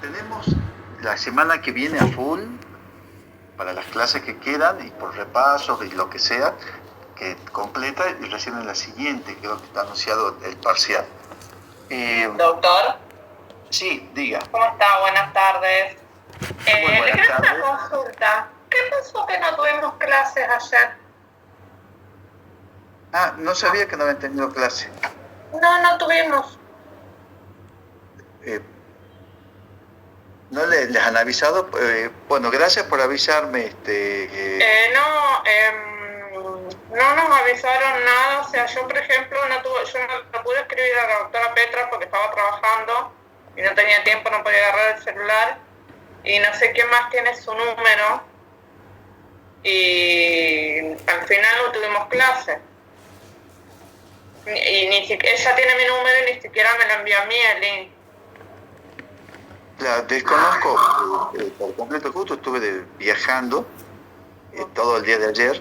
tenemos la semana que viene a full para las clases que quedan y por repasos y lo que sea, que completa y recién en la siguiente, creo que está anunciado el parcial. Doctor, Sí, diga. ¿cómo está? Buenas tardes. Muy Le buenas quiero hacer tardes. una consulta. ¿Qué pasó que no tuvimos clases ayer? Ah, no sabía que no habían tenido clase. No tuvimos. Eh, ¿No les han avisado? Bueno, gracias por avisarme. No nos avisaron nada. O sea, yo, por ejemplo, yo no pude escribir a la doctora Petra porque estaba trabajando y no tenía tiempo, no podía agarrar el celular. Y no sé quién más tiene su número. Y al final no tuvimos clase. Y ni siquiera ella tiene mi número y ni siquiera me lo envió a mí el link. La desconozco por completo, justo estuve viajando todo el día de ayer,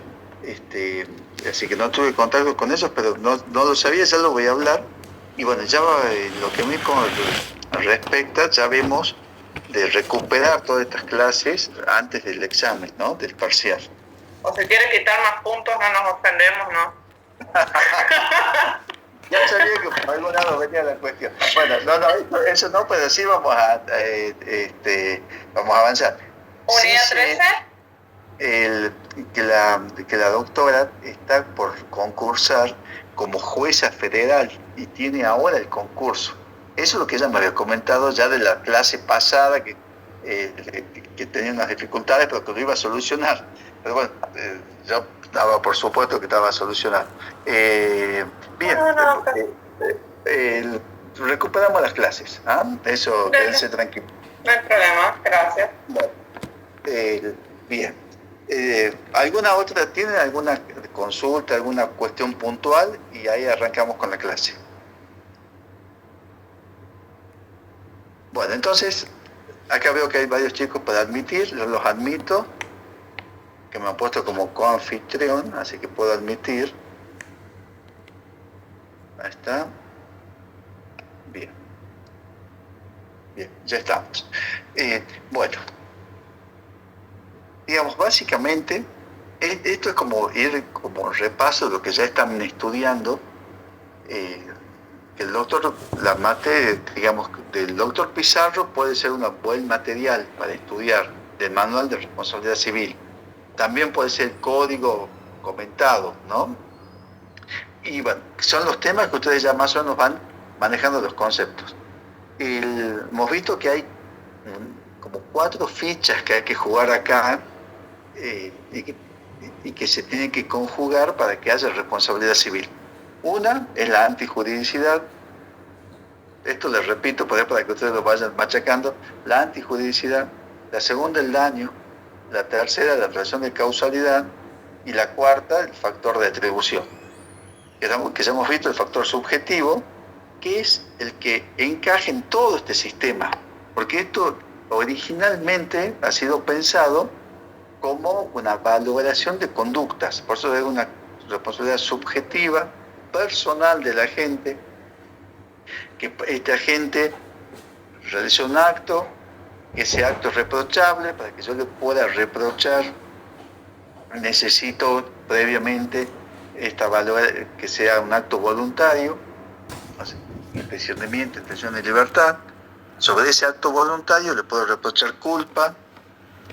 así que no tuve contacto con ellos, pero no lo sabía, ya lo voy a hablar. Y bueno, ya lo que a mí respecta, ya vemos de recuperar todas estas clases antes del examen, ¿no? Del parcial. O si quiere quitar más puntos, no nos ofendemos, ¿no? Ya sabía que por algún lado venía la cuestión. Bueno, eso no, pero sí vamos a avanzar. Unidad Sí, 13. que la doctora está por concursar como jueza federal y tiene ahora el concurso. Eso es lo que ella me había comentado ya de la clase pasada, que tenía unas dificultades, pero que lo iba a solucionar. Pero bueno, yo daba por supuesto que estaba solucionado. Bien, recuperamos las clases. Eso, quédense tranquilos. No hay problema, gracias. Bueno, bien. ¿Tienen alguna consulta, alguna cuestión puntual? Y ahí arrancamos con la clase. Bueno, entonces, acá veo que hay varios chicos para admitir, yo los admito, que me han puesto como coanfitrión, así que puedo admitir. Ahí está. Bien. Bien, ya estamos. Bueno, digamos, básicamente, esto es como ir como repaso de lo que ya están estudiando. El doctor, la materia, digamos, del doctor Pizarro puede ser un buen material para estudiar del manual de responsabilidad civil. También puede ser código comentado, ¿no? Y bueno, son los temas que ustedes ya más o menos van manejando los conceptos. Hemos visto que hay como 4 fichas que hay que jugar acá y que se tienen que conjugar para que haya responsabilidad civil. Una es la antijuridicidad. Esto les repito para que ustedes lo vayan machacando. La antijuridicidad. La segunda, el daño. La tercera, la relación de causalidad. Y la cuarta, el factor de atribución. Que ya hemos visto el factor subjetivo, que es el que encaja en todo este sistema. Porque esto originalmente ha sido pensado como una valoración de conductas. Por eso es una responsabilidad subjetiva, personal del agente, que este agente realiza un acto, que ese acto es reprochable. Para que yo le pueda reprochar, necesito previamente que sea un acto voluntario, intención de miente, intención de libertad. Sobre ese acto voluntario le puedo reprochar culpa,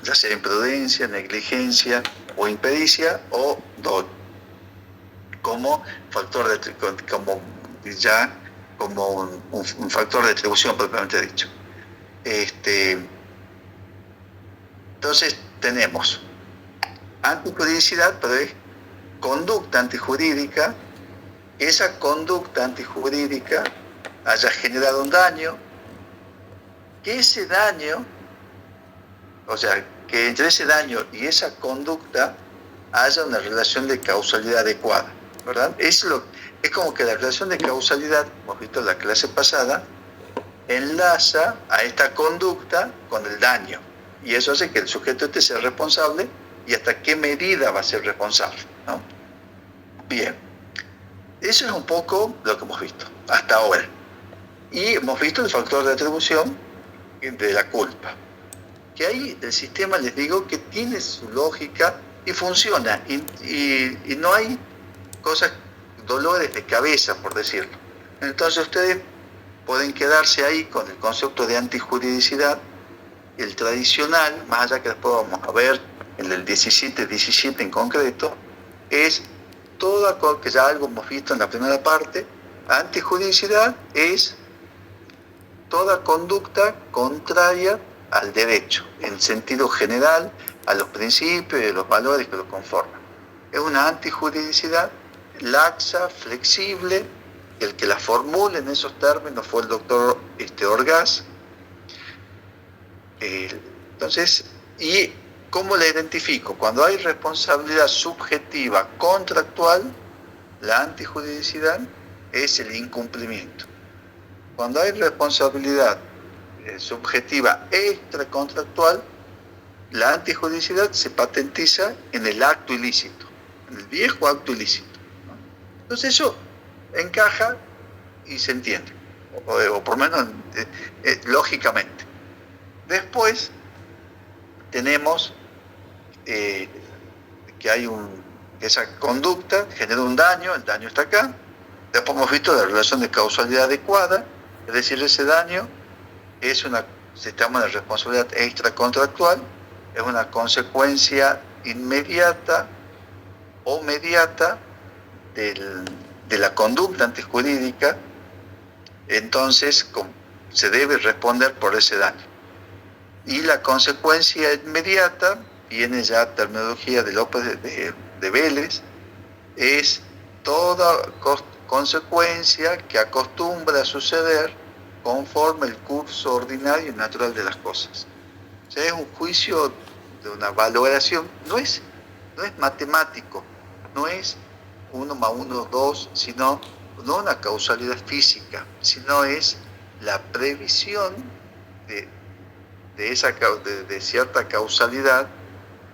ya sea imprudencia, negligencia o impericia, o dolo, como factor un factor de atribución propiamente dicho. Entonces tenemos antijuridicidad, pero es conducta antijurídica. Esa conducta antijurídica haya generado un daño, que ese daño, o sea, que entre ese daño y esa conducta haya una relación de causalidad adecuada, ¿verdad? Es como que la relación de causalidad, hemos visto en la clase pasada, enlaza a esta conducta con el daño. Y eso hace que el sujeto sea responsable y hasta qué medida va a ser responsable, ¿no? Bien. Eso es un poco lo que hemos visto hasta ahora. Y hemos visto el factor de atribución, de la culpa. Que ahí el sistema, les digo, que tiene su lógica y funciona, y no hay cosas, dolores de cabeza, por decirlo. Entonces ustedes pueden quedarse ahí con el concepto de antijuridicidad, el tradicional, más allá que después vamos a ver el del 17 en concreto, es toda, que ya algo hemos visto en la primera parte. Antijuridicidad es toda conducta contraria al derecho, en sentido general, a los principios y a los valores que lo conforman. Es una antijuridicidad laxa, flexible. El que la formula en esos términos fue el doctor Orgaz. Entonces, ¿y cómo la identifico? Cuando hay responsabilidad subjetiva contractual, la antijuridicidad es el incumplimiento. Cuando hay responsabilidad subjetiva extracontractual, la antijuridicidad se patentiza en el acto ilícito, en el viejo acto ilícito. Entonces eso encaja y se entiende, o por lo menos lógicamente. Después tenemos que hay esa conducta genera un daño, el daño está acá. Después hemos visto la relación de causalidad adecuada, es decir, ese daño es una sistema de responsabilidad extracontractual, es una consecuencia inmediata o mediata de la conducta antijurídica. Entonces se debe responder por ese daño. Y la consecuencia inmediata, viene ya terminología de López de Vélez, es toda consecuencia que acostumbra a suceder conforme el curso ordinario y natural de las cosas. O sea, es un juicio de una valoración, no es matemático, no es 1 más 1 2, sino no una causalidad física, sino es la previsión de cierta causalidad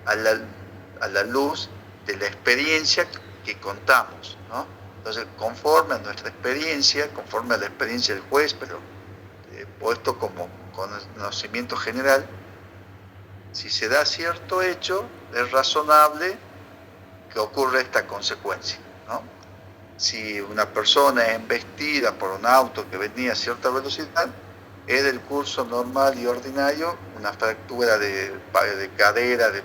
a la luz de la experiencia que contamos, ¿no? Entonces, conforme a nuestra experiencia, conforme a la experiencia del juez, pero puesto como conocimiento general, si se da cierto hecho, es razonable que ocurra esta consecuencia, ¿no? Si una persona es embestida por un auto que venía a cierta velocidad, es del curso normal y ordinario una fractura de cadera, de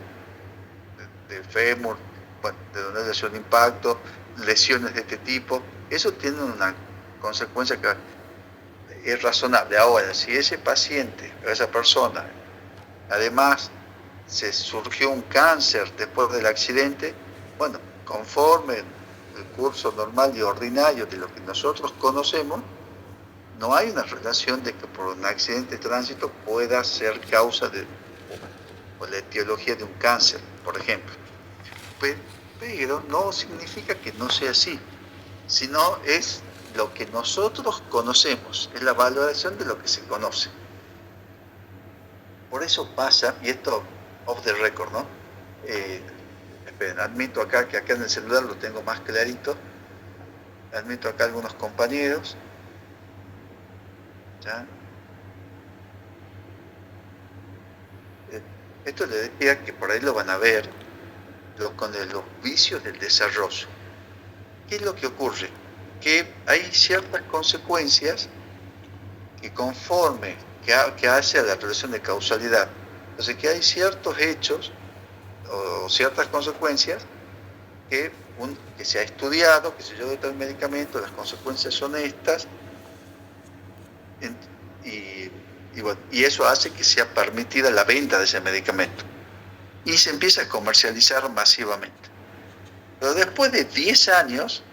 fémur, bueno, de donde haya un impacto, lesiones de este tipo. Eso tiene una consecuencia que es razonable. Ahora, si ese paciente o esa persona, además, se surgió un cáncer después del accidente, bueno, conforme el curso normal y ordinario de lo que nosotros conocemos, no hay una relación de que por un accidente de tránsito pueda ser causa o la etiología de un cáncer, por ejemplo. Pero no significa que no sea así, sino es lo que nosotros conocemos, es la valoración de lo que se conoce. Por eso pasa, y esto off the record, ¿no? Esperen, admito acá que acá en el celular lo tengo más clarito, admito acá algunos compañeros, ¿ya? Esto le decía que por ahí lo van a ver, con los vicios del desarrollo. ¿Qué es lo que ocurre? Que hay ciertas consecuencias que conforme que hace a la relación de causalidad. Entonces, que hay ciertos hechos o ciertas consecuencias que se ha estudiado, que se yo de tal medicamento, las consecuencias son estas, y eso hace que sea permitida la venta de ese medicamento. Y se empieza a comercializar masivamente. Pero después de 10 años,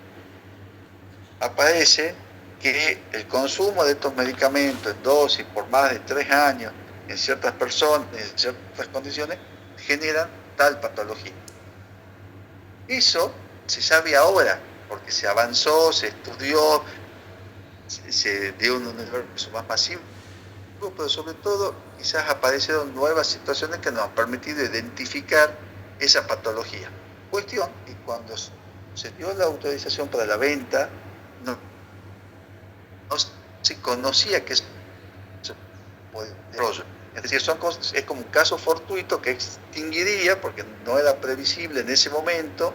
aparece que el consumo de estos medicamentos en dosis por más de 3 años, en ciertas personas, en ciertas condiciones, generan tal patología. Eso se sabe ahora, porque se avanzó, se estudió, se dio un universo más masivo, pero sobre todo quizás aparecieron nuevas situaciones que nos han permitido identificar esa patología. Cuestión que cuando se dio la autorización para la venta, no se conocía que eso desarrollo. Es decir, es como un caso fortuito que extinguiría porque no era previsible en ese momento,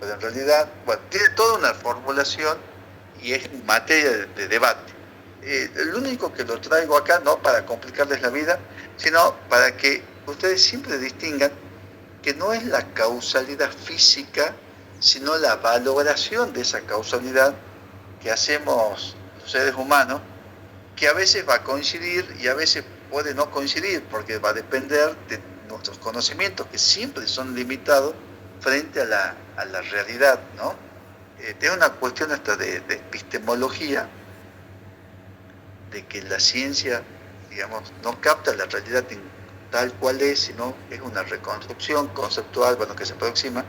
pero en realidad, bueno, tiene toda una formulación y es materia de debate. El único que lo traigo acá, no para complicarles la vida, sino para que ustedes siempre distingan que no es la causalidad física, sino la valoración de esa causalidad que hacemos los seres humanos, que a veces va a coincidir y a veces puede no coincidir, porque va a depender de nuestros conocimientos, que siempre son limitados frente a la realidad, ¿no? Es una cuestión hasta de epistemología, de que la ciencia, digamos, no capta la realidad tal cual es, sino es una reconstrucción conceptual, bueno, que se aproxima.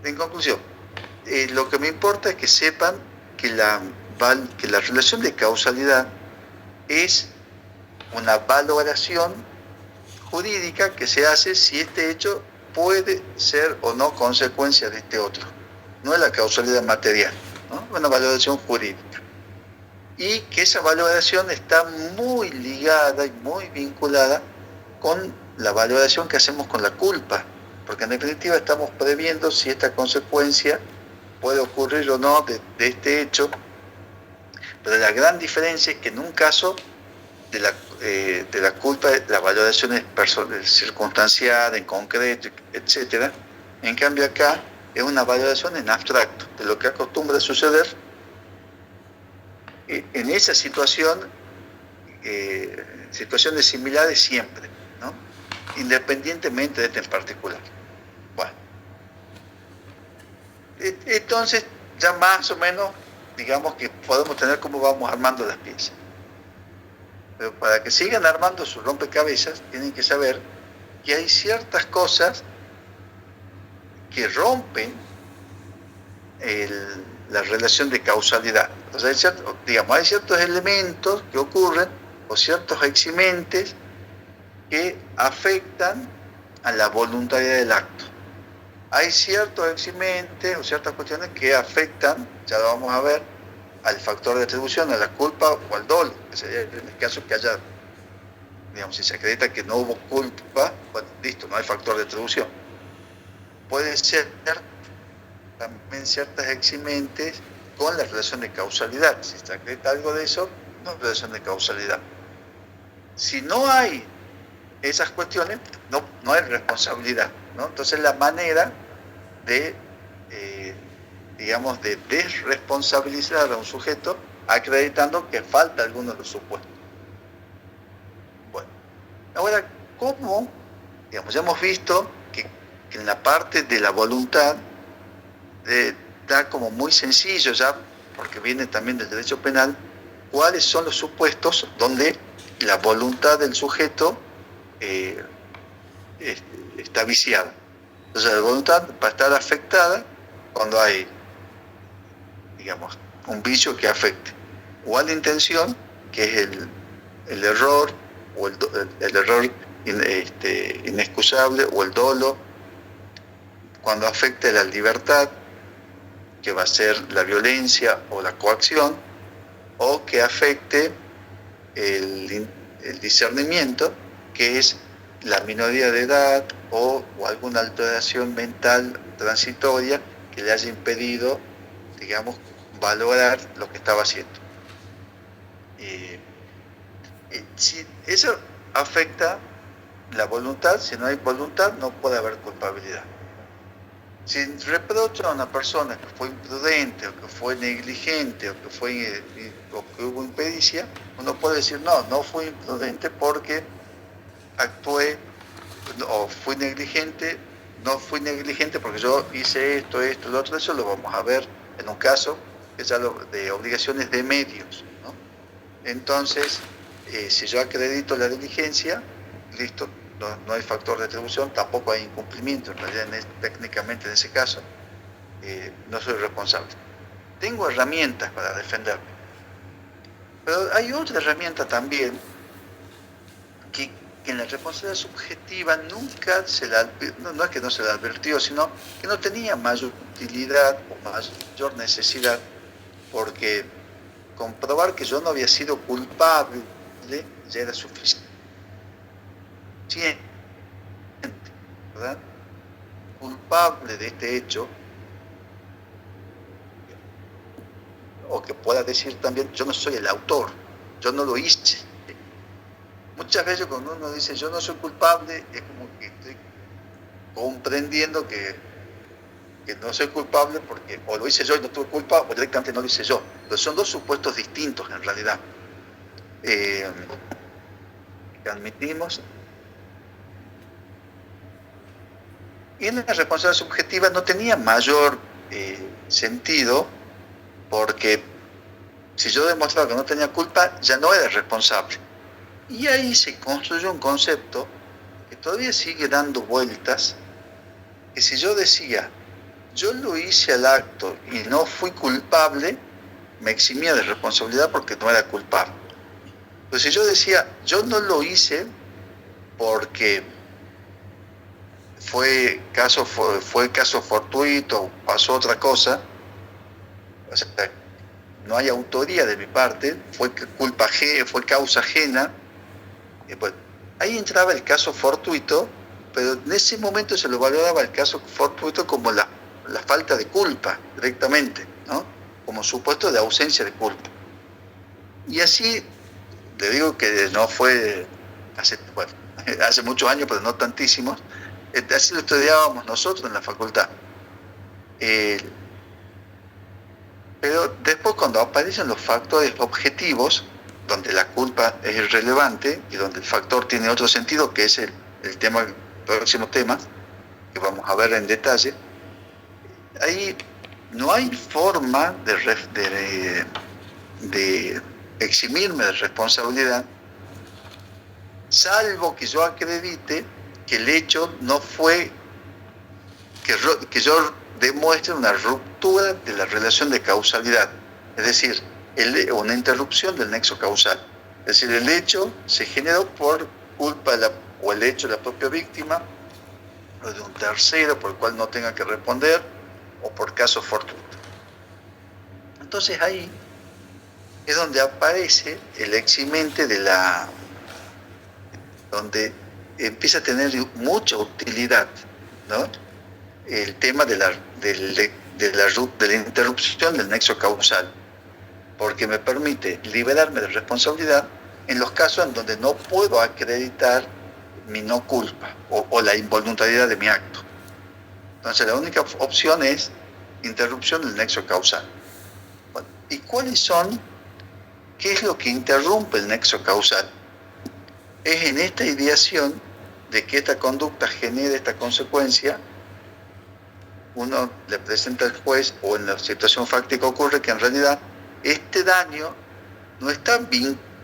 En conclusión, lo que me importa es que sepan que la relación de causalidad es una valoración jurídica que se hace si este hecho puede ser o no consecuencia de este otro. No es la causalidad material, ¿no? Es una valoración jurídica. Y que esa valoración está muy ligada y muy vinculada con la valoración que hacemos con la culpa, porque en definitiva estamos previendo si esta consecuencia puede ocurrir o no de este hecho, pero la gran diferencia es que en un caso de la culpa la valoración es circunstanciada, en concreto, etc. En cambio acá es una valoración en abstracto, de lo que acostumbra a suceder en esa situaciones similares siempre, ¿no? Independientemente de este en particular. Bueno, entonces ya más o menos digamos que podemos tener cómo vamos armando las piezas. Pero para que sigan armando sus rompecabezas tienen que saber que hay ciertas cosas que rompen la relación de causalidad. O sea, hay ciertos elementos que ocurren o ciertos eximentes que afectan a la voluntariedad del acto. Hay ciertos eximentes o ciertas cuestiones que afectan, ya lo vamos a ver, al factor de atribución, a la culpa o al dolo, que sería en el caso que haya, digamos, si se acredita que no hubo culpa, bueno, listo, no hay factor de atribución. Puede ser también ciertas eximentes con la relación de causalidad. Si se acredita algo de eso, no hay relación de causalidad. Si no hay esas cuestiones, no hay responsabilidad, ¿no? Entonces la manera de, digamos, de desresponsabilizar a un sujeto acreditando que falta alguno de los supuestos. Bueno, ahora, ¿cómo? Digamos, ya hemos visto que en la parte de la voluntad está como muy sencillo ya, porque viene también del derecho penal, cuáles son los supuestos donde la voluntad del sujeto está viciada. Entonces la voluntad va a estar afectada cuando hay, digamos, un vicio que afecte o a la intención, que es el error, o el error inexcusable, o el dolo, cuando afecte la libertad, que va a ser la violencia o la coacción, o que afecte el discernimiento, que es la minoría de edad o alguna alteración mental transitoria que le haya impedido, digamos, valorar lo que estaba haciendo. Si eso afecta la voluntad, si no hay voluntad no puede haber culpabilidad. Si reprocha a una persona que fue imprudente, o que fue negligente, o que hubo impericia, uno puede decir, no fui imprudente porque actué, o fui negligente, no fui negligente porque yo hice esto, lo otro. Eso lo vamos a ver en un caso que es algo de obligaciones de medios, ¿no? Entonces, si yo acredito la diligencia, listo, no hay factor de atribución, tampoco hay incumplimiento, en realidad técnicamente en ese caso no soy responsable. Tengo herramientas para defenderme, pero hay otra herramienta también que en la responsabilidad subjetiva nunca no es que no se la advirtió, sino que no tenía mayor utilidad o mayor necesidad, porque comprobar que yo no había sido culpable ya era suficiente, ¿verdad? Culpable de este hecho, o que pueda decir también, yo no soy el autor, yo no lo hice. Muchas veces cuando uno dice yo no soy culpable, es como que estoy comprendiendo que no soy culpable porque o lo hice yo y no tuve culpa, o directamente no lo hice yo. Pero son dos supuestos distintos en realidad. Que admitimos. Y en la responsabilidad subjetiva no tenía mayor sentido, porque si yo demostraba que no tenía culpa, ya no era responsable. Y ahí se construyó un concepto que todavía sigue dando vueltas, que si yo decía, yo lo hice al acto y no fui culpable, me eximía de responsabilidad porque no era culpable. Pero si yo decía, yo no lo hice porque fue caso fortuito, pasó otra cosa, o sea, no hay autoría de mi parte, fue causa ajena, pues ahí entraba el caso fortuito, pero en ese momento se lo valoraba el caso fortuito como la falta de culpa directamente, ¿no? Como supuesto de ausencia de culpa. Y así, le digo que no fue hace muchos años, pero no tantísimos, así lo estudiábamos nosotros en la facultad. Pero después, cuando aparecen los factores objetivos, donde la culpa es irrelevante y donde el factor tiene otro sentido, que es el próximo tema, que vamos a ver en detalle, ahí no hay forma de eximirme de responsabilidad, salvo que yo acredite que el hecho no fue, que yo demuestre una ruptura de la relación de causalidad, es decir, una interrupción del nexo causal. Es decir, el hecho se generó por culpa o el hecho de la propia víctima, o de un tercero por el cual no tenga que responder, o por caso fortuito. Entonces ahí es donde aparece el eximente donde empieza a tener mucha utilidad, ¿no? El tema de la interrupción del nexo causal, porque me permite liberarme de responsabilidad en los casos en donde no puedo acreditar mi no culpa o la involuntariedad de mi acto. Entonces la única opción es interrupción del nexo causal. Bueno, ¿y qué es lo que interrumpe el nexo causal? Es en esta ideación de que esta conducta genera esta consecuencia, uno le presenta al juez, o en la situación fáctica ocurre que en realidad este daño no está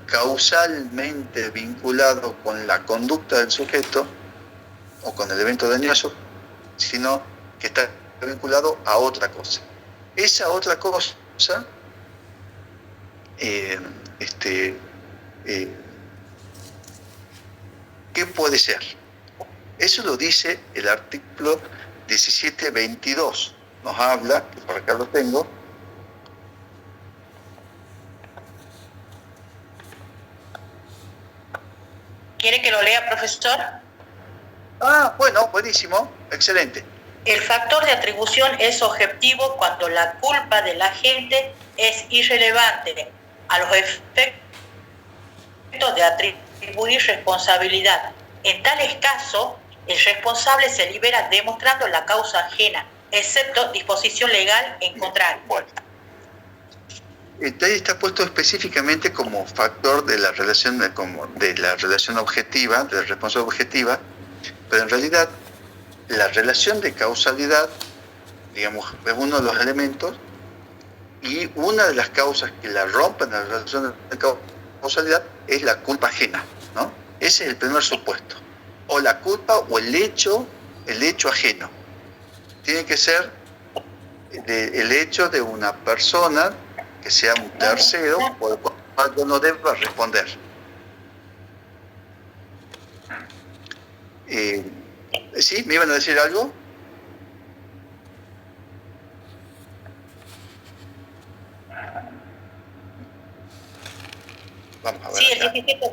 causalmente vinculado con la conducta del sujeto o con el evento dañoso, sino que está vinculado a otra cosa. Esa otra cosa ¿qué puede ser? Eso lo dice el artículo 1722. Nos habla, que por acá lo tengo. ¿Quiere que lo lea, profesor? Bueno, buenísimo, excelente. El factor de atribución es objetivo cuando la culpa del agente es irrelevante a los efectos de atribuir responsabilidad. En tales casos, el responsable se libera demostrando la causa ajena, excepto disposición legal en contrario. Bueno. Ahí está puesto específicamente como factor de la relación objetiva, de la responsabilidad objetiva, pero en realidad la relación de causalidad, digamos, es uno de los elementos, y una de las causas que la rompen la relación de causalidad es la culpa ajena, ¿no? Ese es el primer supuesto. O la culpa o el hecho ajeno. Tiene que ser el hecho de una persona que sea un tercero por el cual yo no deba responder. ¿Sí? ¿Me iban a decir algo?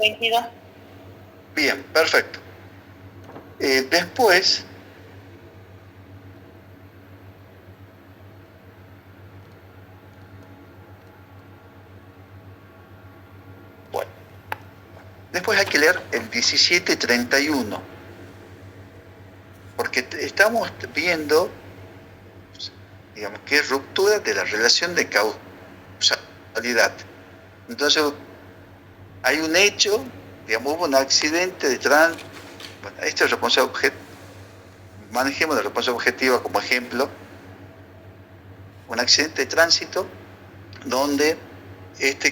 22. Bien, perfecto. Después, bueno, después hay que leer el 1731, porque estamos viendo, digamos, que es ruptura de la relación de causalidad. Entonces, hay un hecho, digamos, hubo un accidente de tránsito. Bueno, esta es responsabilidad objetiva. Manejemos la responsabilidad objetiva como ejemplo. Un accidente de tránsito donde esta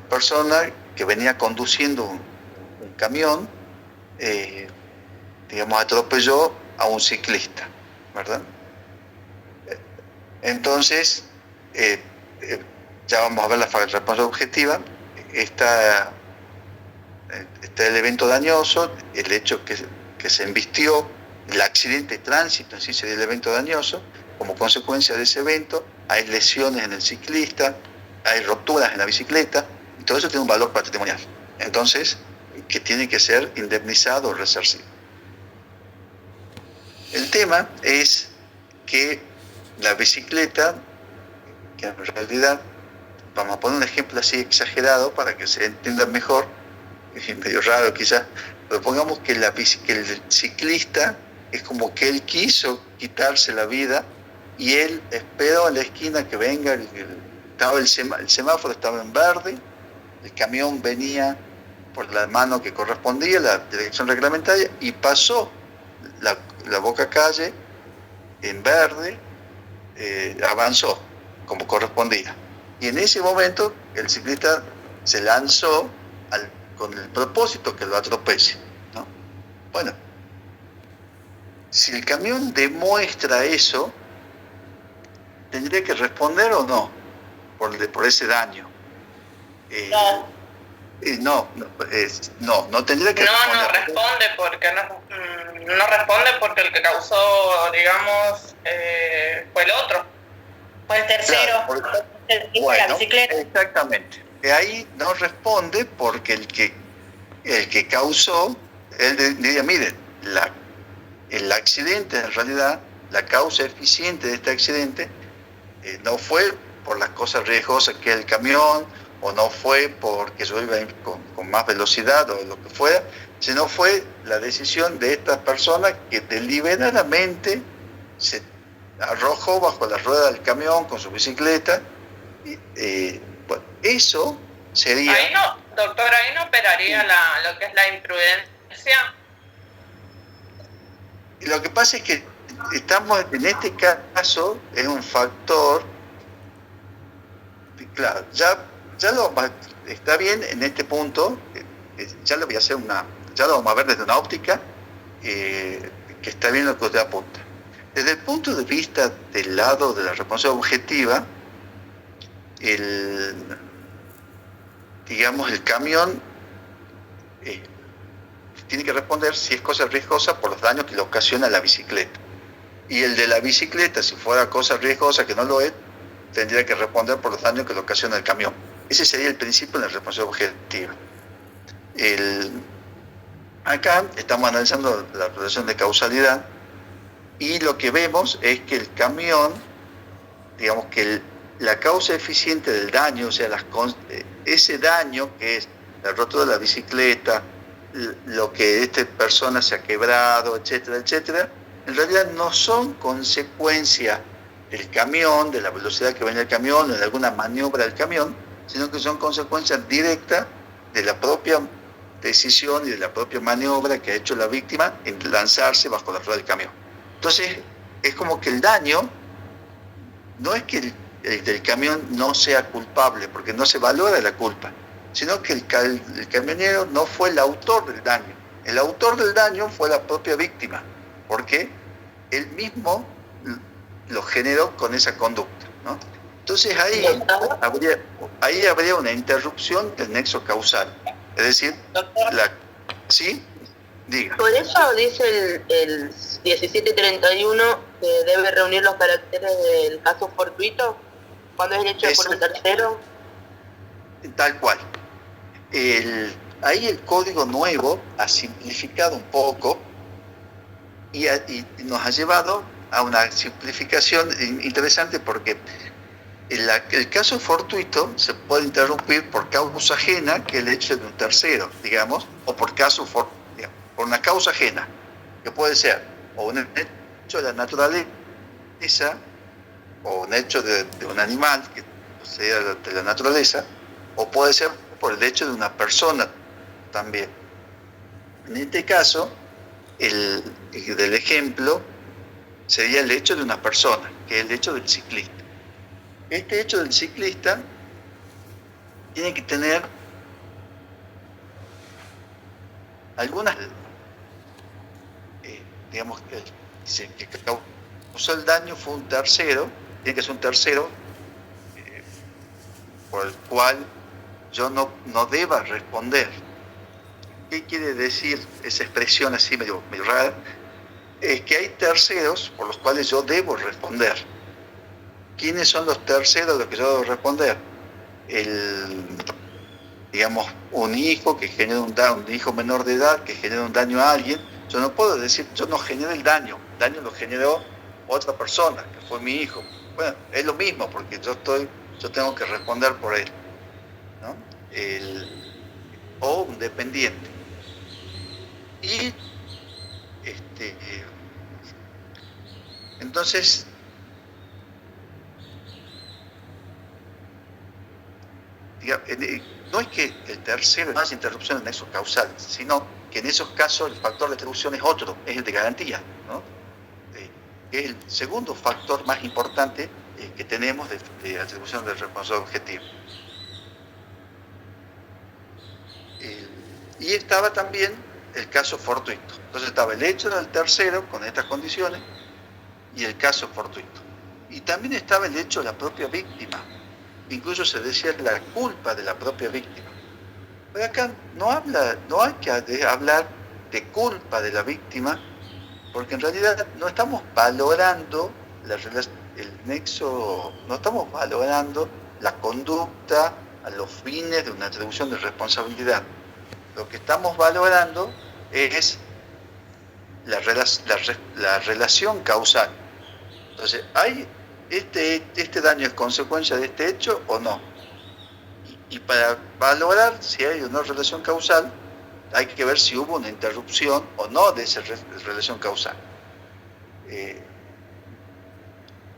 persona que venía conduciendo un camión, digamos, atropelló a un ciclista, ¿verdad? Entonces, ya vamos a ver la responsabilidad objetiva. Está el evento dañoso, el hecho que se embistió, el accidente de tránsito en sí sería el evento dañoso. Como consecuencia de ese evento, hay lesiones en el ciclista, hay rupturas en la bicicleta, y todo eso tiene un valor patrimonial. Entonces, que tiene que ser indemnizado o resarcido. El tema es que la bicicleta, que en realidad, vamos a poner un ejemplo así exagerado para que se entienda mejor, es medio raro quizás, pero pongamos que el ciclista es como que él quiso quitarse la vida y él esperó en la esquina que venga, el semáforo estaba en verde, el camión venía por la mano que correspondía, la dirección reglamentaria, y pasó la boca calle en verde, avanzó como correspondía. Y en ese momento el ciclista se lanzó con el propósito que lo atropelle, ¿no? Bueno, si el camión demuestra eso, ¿tendría que responder o no por ese daño? No tendría que responder. No responde porque no responde porque el que causó, digamos, fue el otro. Fue el tercero. Claro, la bicicleta. Exactamente. Ahí no responde porque el que causó, él diría, miren, el accidente en realidad, la causa eficiente de este accidente, no fue por las cosas riesgosas que el camión, o no fue porque yo iba con más velocidad o lo que fuera, sino fue la decisión de esta persona que deliberadamente se arrojó bajo la rueda del camión con su bicicleta. Bueno, eso sería... Ahí no, doctor, ahí no operaría lo que es la imprudencia. Lo que pasa es que estamos, en este caso, es un factor, claro, ya está bien en este punto, ya lo voy a hacer ya lo vamos a ver desde una óptica, que está bien lo que usted apunta. Desde el punto de vista del lado de la responsabilidad objetiva, el camión tiene que responder si es cosa riesgosa por los daños que le ocasiona la bicicleta. Y el de la bicicleta, si fuera cosa riesgosa que no lo es, tendría que responder por los daños que le ocasiona el camión. Ese sería el principio de la responsabilidad objetiva. Acá estamos analizando la relación de causalidad y lo que vemos es que el camión, digamos que la causa eficiente del daño, o sea, ese daño que es la rotura de la bicicleta, lo que esta persona se ha quebrado, etcétera, etcétera, en realidad no son consecuencia del camión, de la velocidad que viene el camión, o de alguna maniobra del camión, sino que son consecuencias directas de la propia decisión y de la propia maniobra que ha hecho la víctima en lanzarse bajo la rueda del camión. Entonces, es como que el daño no es que el del camión no sea culpable, porque no se valora la culpa, sino que el camionero no fue el autor del daño. El autor del daño fue la propia víctima, porque él mismo lo generó con esa conducta, ¿no? Entonces ahí habría una interrupción del nexo causal. Es decir, ¿sí? Diga. Por eso dice el 1731 que debe reunir los caracteres del caso fortuito cuando es hecho por un tercero. Tal cual. Ahí el código nuevo ha simplificado un poco y nos ha llevado a una simplificación interesante, porque el caso fortuito se puede interrumpir por causa ajena, que es el hecho de un tercero, digamos, o por por una causa ajena, que puede ser o un hecho de la naturaleza, o un hecho de un animal, que sea de la naturaleza, o puede ser por el hecho de una persona también. En este caso, del ejemplo sería el hecho de una persona, que es el hecho del ciclista. Este hecho del ciclista tiene que tener algunas, digamos, que causó el daño fue un tercero, tiene que ser un tercero por el cual yo no deba responder. ¿Qué quiere decir esa expresión así medio rara? Es que hay terceros por los cuales yo debo responder. ¿Quiénes son los terceros de los que yo debo responder? Digamos, un hijo que genera un hijo menor de edad que genera un daño a alguien. Yo no puedo decir, yo no generé el daño lo generó otra persona, que fue mi hijo. Bueno, es lo mismo, porque yo tengo que responder por él, ¿no? O un dependiente. Y entonces, no es que el tercero no haya interrupción en nexos causales, sino que en esos casos el factor de atribución es otro, es el de garantía, ¿no? Es el segundo factor más importante que tenemos de atribución del responsable objetivo. Y estaba también el caso fortuito. Entonces estaba el hecho del tercero con estas condiciones y el caso fortuito. Y también estaba el hecho de la propia víctima. Incluso se decía la culpa de la propia víctima. Pero acá no hay que hablar de culpa de la víctima, porque en realidad no estamos valorando el nexo, no estamos valorando la conducta a los fines de una atribución de responsabilidad. Lo que estamos valorando es la relación causal. Entonces, ¿hay este daño es consecuencia de este hecho o no? Y para valorar si hay o no relación causal, hay que ver si hubo una interrupción o no de esa relación causal.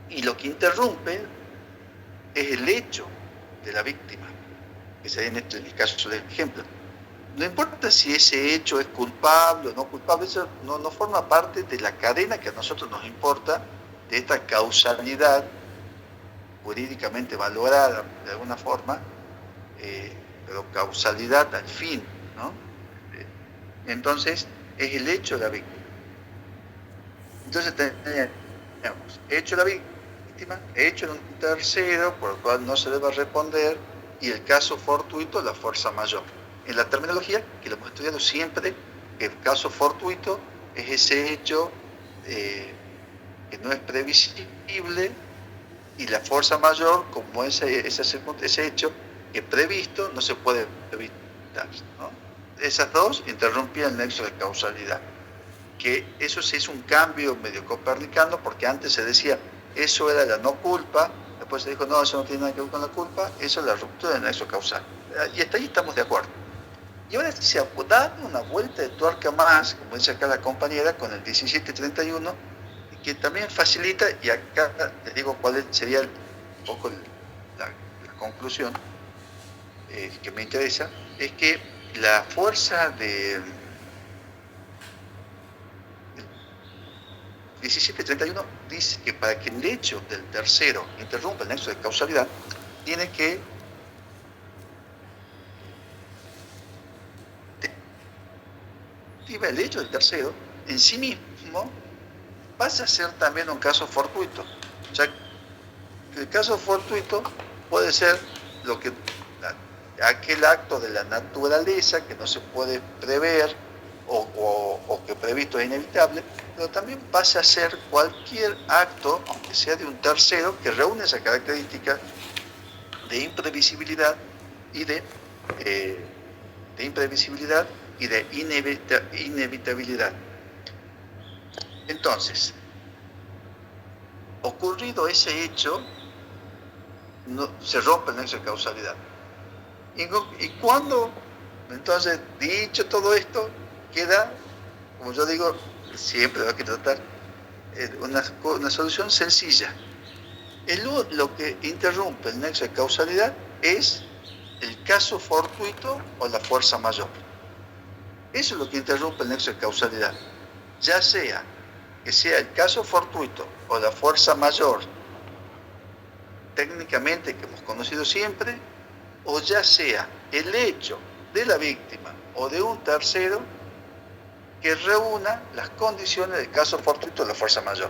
Y lo que interrumpe es el hecho de la víctima, que sería en el caso del ejemplo. No importa si ese hecho es culpable o no culpable, eso no forma parte de la cadena que a nosotros nos importa, de esta causalidad jurídicamente valorada de alguna forma, pero causalidad al fin, ¿no? Entonces, es el hecho de la víctima. Entonces tenemos hecho de la víctima, hecho de un tercero por el cual no se debe responder, y el caso fortuito, la fuerza mayor. En la terminología, que lo hemos estudiado siempre, el caso fortuito es ese hecho que no es previsible, y la fuerza mayor como ese hecho que previsto no se puede evitar, ¿no? Esas dos interrumpían el nexo de causalidad, que eso sí es un cambio medio copernicano, porque antes se decía eso era la no culpa, después se dijo no, eso no tiene nada que ver con la culpa, eso es la ruptura del nexo causal, y hasta ahí estamos de acuerdo. Y ahora se ha dado una vuelta de tuerca más, como dice acá la compañera, con el 1731, que también facilita, y acá les digo cuál sería un poco la conclusión que me interesa, es que la fuerza de 1731 dice que para que el hecho del tercero interrumpa el nexo de causalidad, tiene que el hecho del tercero en sí mismo pasa a ser también un caso fortuito. O sea, el caso fortuito puede ser aquel acto de la naturaleza que no se puede prever o que previsto es inevitable, pero también pasa a ser cualquier acto, aunque sea de un tercero, que reúne esa característica de imprevisibilidad y de imprevisibilidad y de inevitabilidad. Entonces, ocurrido ese hecho, se rompe el nexo de causalidad. Y cuando, entonces, dicho todo esto, queda, como yo digo, siempre hay que tratar una solución sencilla. Lo que interrumpe el nexo de causalidad es el caso fortuito o la fuerza mayor. Eso es lo que interrumpe el nexo de causalidad. Ya sea que sea el caso fortuito o la fuerza mayor, técnicamente que hemos conocido siempre, o ya sea el hecho de la víctima o de un tercero que reúna las condiciones del caso fortuito o la fuerza mayor.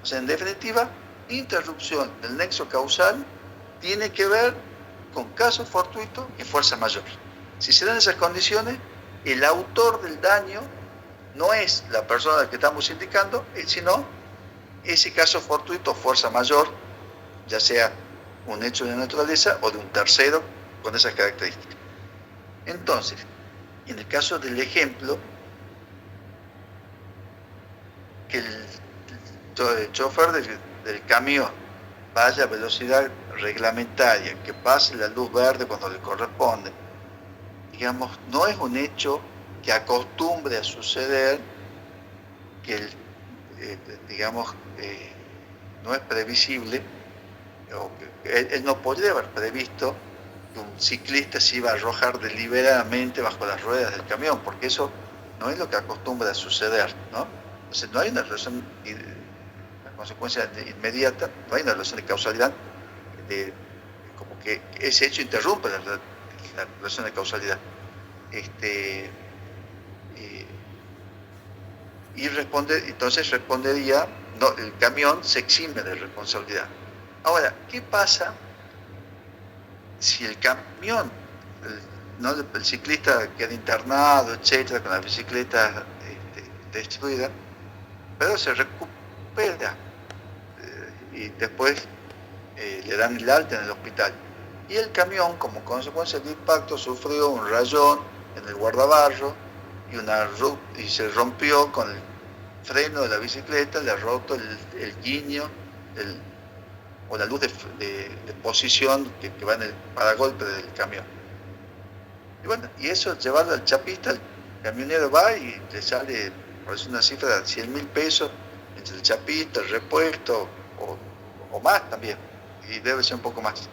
O sea, en definitiva, interrupción del nexo causal tiene que ver con caso fortuito y fuerza mayor. Si se dan esas condiciones, el autor del daño no es la persona que estamos indicando, sino ese caso fortuito o fuerza mayor, ya sea un hecho de naturaleza o de un tercero con esas características. Entonces, en el caso del ejemplo, que el chofer del camión vaya a velocidad reglamentaria, que pase la luz verde cuando le corresponde, digamos, no es un hecho que acostumbre a suceder, que no es previsible, o que él no podría haber previsto que un ciclista se iba a arrojar deliberadamente bajo las ruedas del camión, porque eso no es lo que acostumbra a suceder, ¿no? Entonces no hay una relación, la consecuencia inmediata, no hay una relación de causalidad, como que ese hecho interrumpe la relación de causalidad. Entonces respondería, no, el camión se exime de responsabilidad. Ahora, ¿qué pasa si el camión, el ciclista queda internado, etcétera, con la bicicleta destruida, pero se recupera y después le dan el alta en el hospital? Y el camión, como consecuencia del impacto, sufrió un rayón en el guardabarro y se rompió con el freno de la bicicleta, le ha roto el guiño o la luz de posición que va en el paragolpe del camión. Y bueno, y eso llevarlo al chapista, el camionero va y le sale, por decir una cifra, de 100.000 pesos entre el chapista, el repuesto o más también, y debe ser un poco más.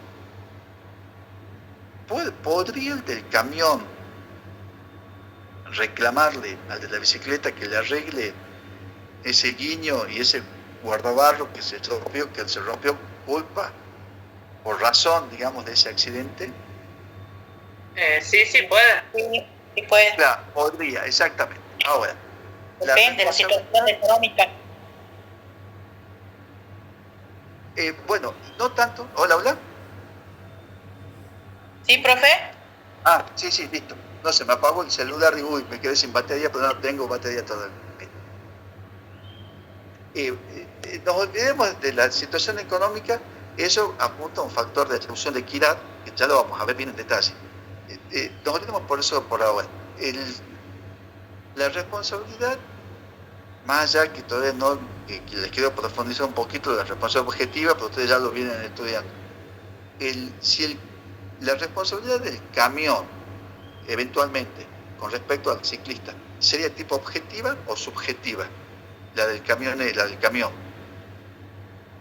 ¿Podría el del camión reclamarle al de la bicicleta que le arregle ese guiño y ese guardabarro que se rompió culpa por razón, digamos, de ese accidente? Sí puede. Sí puede. Claro, podría, exactamente. Ahora, depende de la situación económica. Bueno, no tanto. Hola. ¿Sí, profe? Sí, listo. No, se me apagó el celular y me quedé sin batería, pero no tengo batería todavía. Nos olvidemos de la situación económica. Eso apunta a un factor de atribución de equidad, que ya lo vamos a ver bien en detalle. Nos olvidemos por eso por ahora. La responsabilidad, más allá que todavía no, que les quiero profundizar un poquito de la responsabilidad objetiva, pero ustedes ya lo vienen estudiando. La responsabilidad del camión, eventualmente, con respecto al ciclista, ¿sería tipo objetiva o subjetiva? La del camión.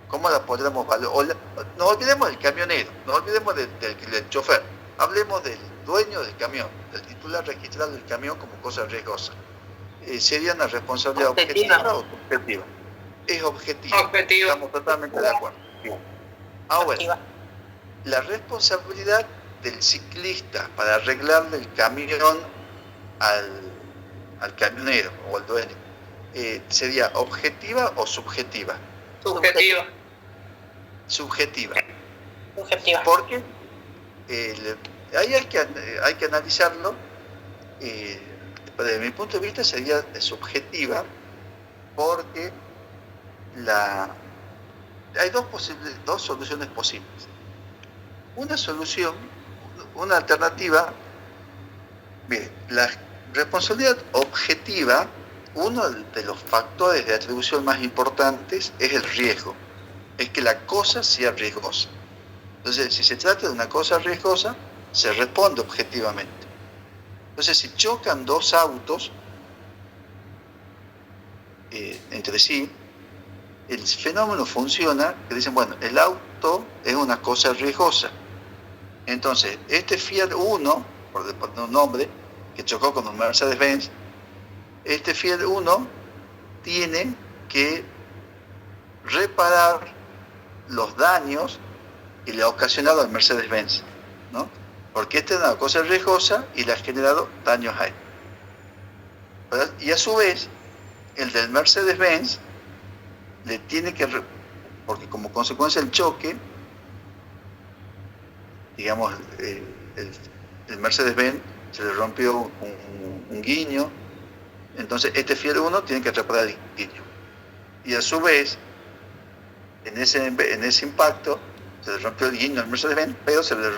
¿Cómo la podremos valorar? No olvidemos del camionero, no olvidemos del chofer. Hablemos del dueño del camión, del titular registral del camión como cosa riesgosa. ¿Sería una responsabilidad objetiva o subjetiva? Es objetiva. Estamos totalmente de acuerdo. Bien. Ahora, la responsabilidad del ciclista para arreglarle el camión al camionero o al dueño, ¿sería objetiva o subjetiva? Subjetiva. Porque ahí hay que analizarlo. Desde mi punto de vista sería subjetiva, porque hay dos soluciones posibles. Una alternativa Mire, la responsabilidad objetiva, uno de los factores de atribución más importantes es el riesgo, es que la cosa sea riesgosa. Entonces, si se trata de una cosa riesgosa, se responde objetivamente. Entonces, si chocan dos autos entre sí, el fenómeno funciona, que dicen, bueno, el auto es una cosa riesgosa. Entonces, este Fiat Uno, por poner un nombre, que chocó con un Mercedes-Benz, este Fiat Uno tiene que reparar los daños que le ha ocasionado al Mercedes-Benz, ¿no? Porque esta es una cosa riesgosa y le ha generado daños a él. Y a su vez, el del Mercedes-Benz le tiene que, porque como consecuencia del choque, digamos, el Mercedes-Benz se le rompió un guiño, entonces este Fiat Uno tiene que reparar el guiño. Y a su vez, en ese impacto, se le rompió el guiño al Mercedes-Benz, pero se le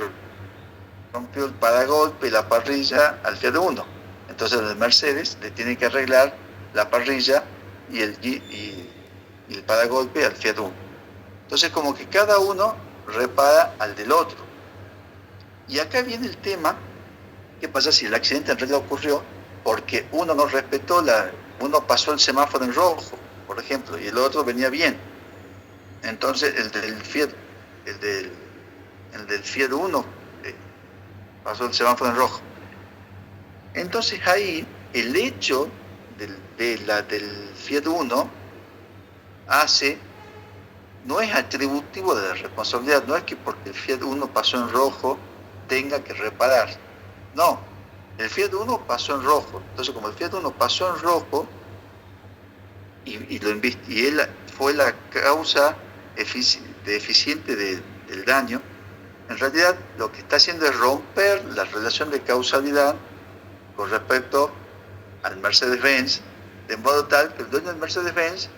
rompió el paragolpe y la parrilla al Fiat Uno. Entonces el Mercedes le tiene que arreglar la parrilla y el paragolpe al Fiat Uno. Entonces como que cada uno repara al del otro. Y acá viene el tema, ¿qué pasa si el accidente en realidad ocurrió porque uno no respetó uno pasó el semáforo en rojo, por ejemplo, y el otro venía bien? Entonces el del Fiat Uno pasó el semáforo en rojo. Entonces ahí el hecho del Fiat Uno no es atributivo de la responsabilidad, no es que porque el Fiat Uno pasó en rojo tenga que reparar. No, el Fiat Uno pasó en rojo. Entonces, como el Fiat Uno pasó en rojo y él fue la causa eficiente del daño, en realidad lo que está haciendo es romper la relación de causalidad con respecto al Mercedes-Benz, de modo tal que el dueño del Mercedes-Benz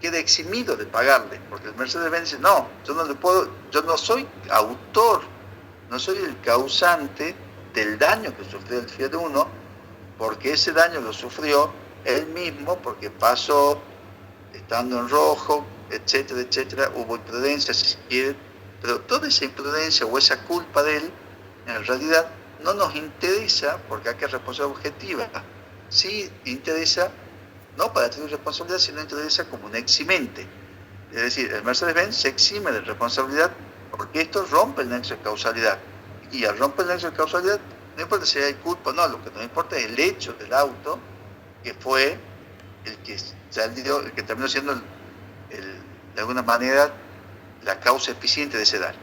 quede eximido de pagarle, porque el Mercedes-Benz dice, no, yo no soy autor, no soy el causante del daño que sufrió el Fiat Uno, porque ese daño lo sufrió él mismo, porque pasó estando en rojo, etcétera, etcétera, hubo imprudencia, si quiere, pero toda esa imprudencia o esa culpa de él, en realidad no nos interesa, porque acá es responsabilidad objetiva, sí interesa, no para tener responsabilidad, sino interesa como un eximente. Es decir, el Mercedes-Benz se exime de responsabilidad porque esto rompe el nexo de causalidad. Y al romper el nexo de causalidad, no importa si hay culpa o no, lo que nos importa es el hecho del auto, que fue el que terminó siendo de alguna manera la causa eficiente de ese daño.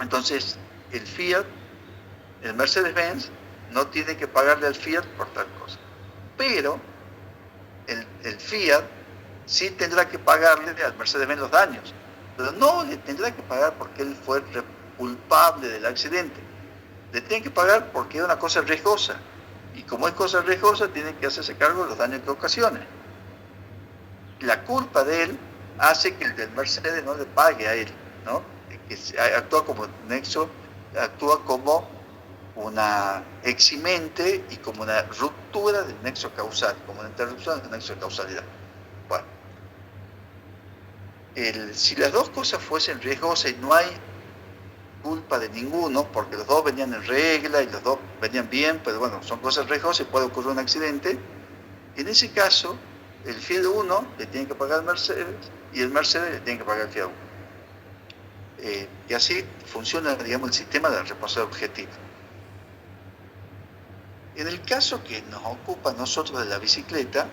Entonces, el Mercedes-Benz no tiene que pagarle al Fiat por tal cosa. Pero el Fiat sí tendrá que pagarle al Mercedes-Benz los daños, pero no le tendrá que pagar porque él fue culpable del accidente. Le tiene que pagar porque es una cosa riesgosa, y como es cosa riesgosa, tiene que hacerse cargo de los daños que ocasione. La culpa de él hace que el del Mercedes no le pague a él, ¿no? Que actúa como nexo, actúa como una eximente y como una ruptura del nexo causal, como una interrupción del nexo de causalidad. Bueno, si las dos cosas fuesen riesgosas y no hay culpa de ninguno, porque los dos venían en regla y los dos venían bien, pero bueno, son cosas riesgosas y puede ocurrir un accidente, en ese caso, el Fiat Uno le tiene que pagar al Mercedes y el Mercedes le tiene que pagar al Fiat Uno. Y así funciona, digamos, el sistema de la responsabilidad objetiva. En el caso que nos ocupa a nosotros de la bicicleta,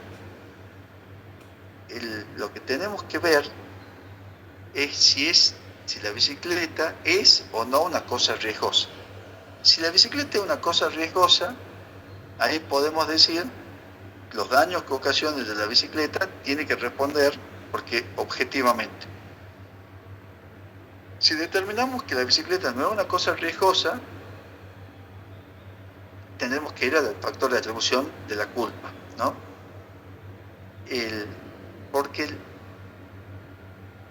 lo que tenemos que ver es si la bicicleta es o no una cosa riesgosa. Si la bicicleta es una cosa riesgosa, ahí podemos decir los daños que ocasione de la bicicleta tiene que responder porque objetivamente. Si determinamos que la bicicleta no es una cosa riesgosa, tendremos que ir al factor de atribución de la culpa, ¿no? Porque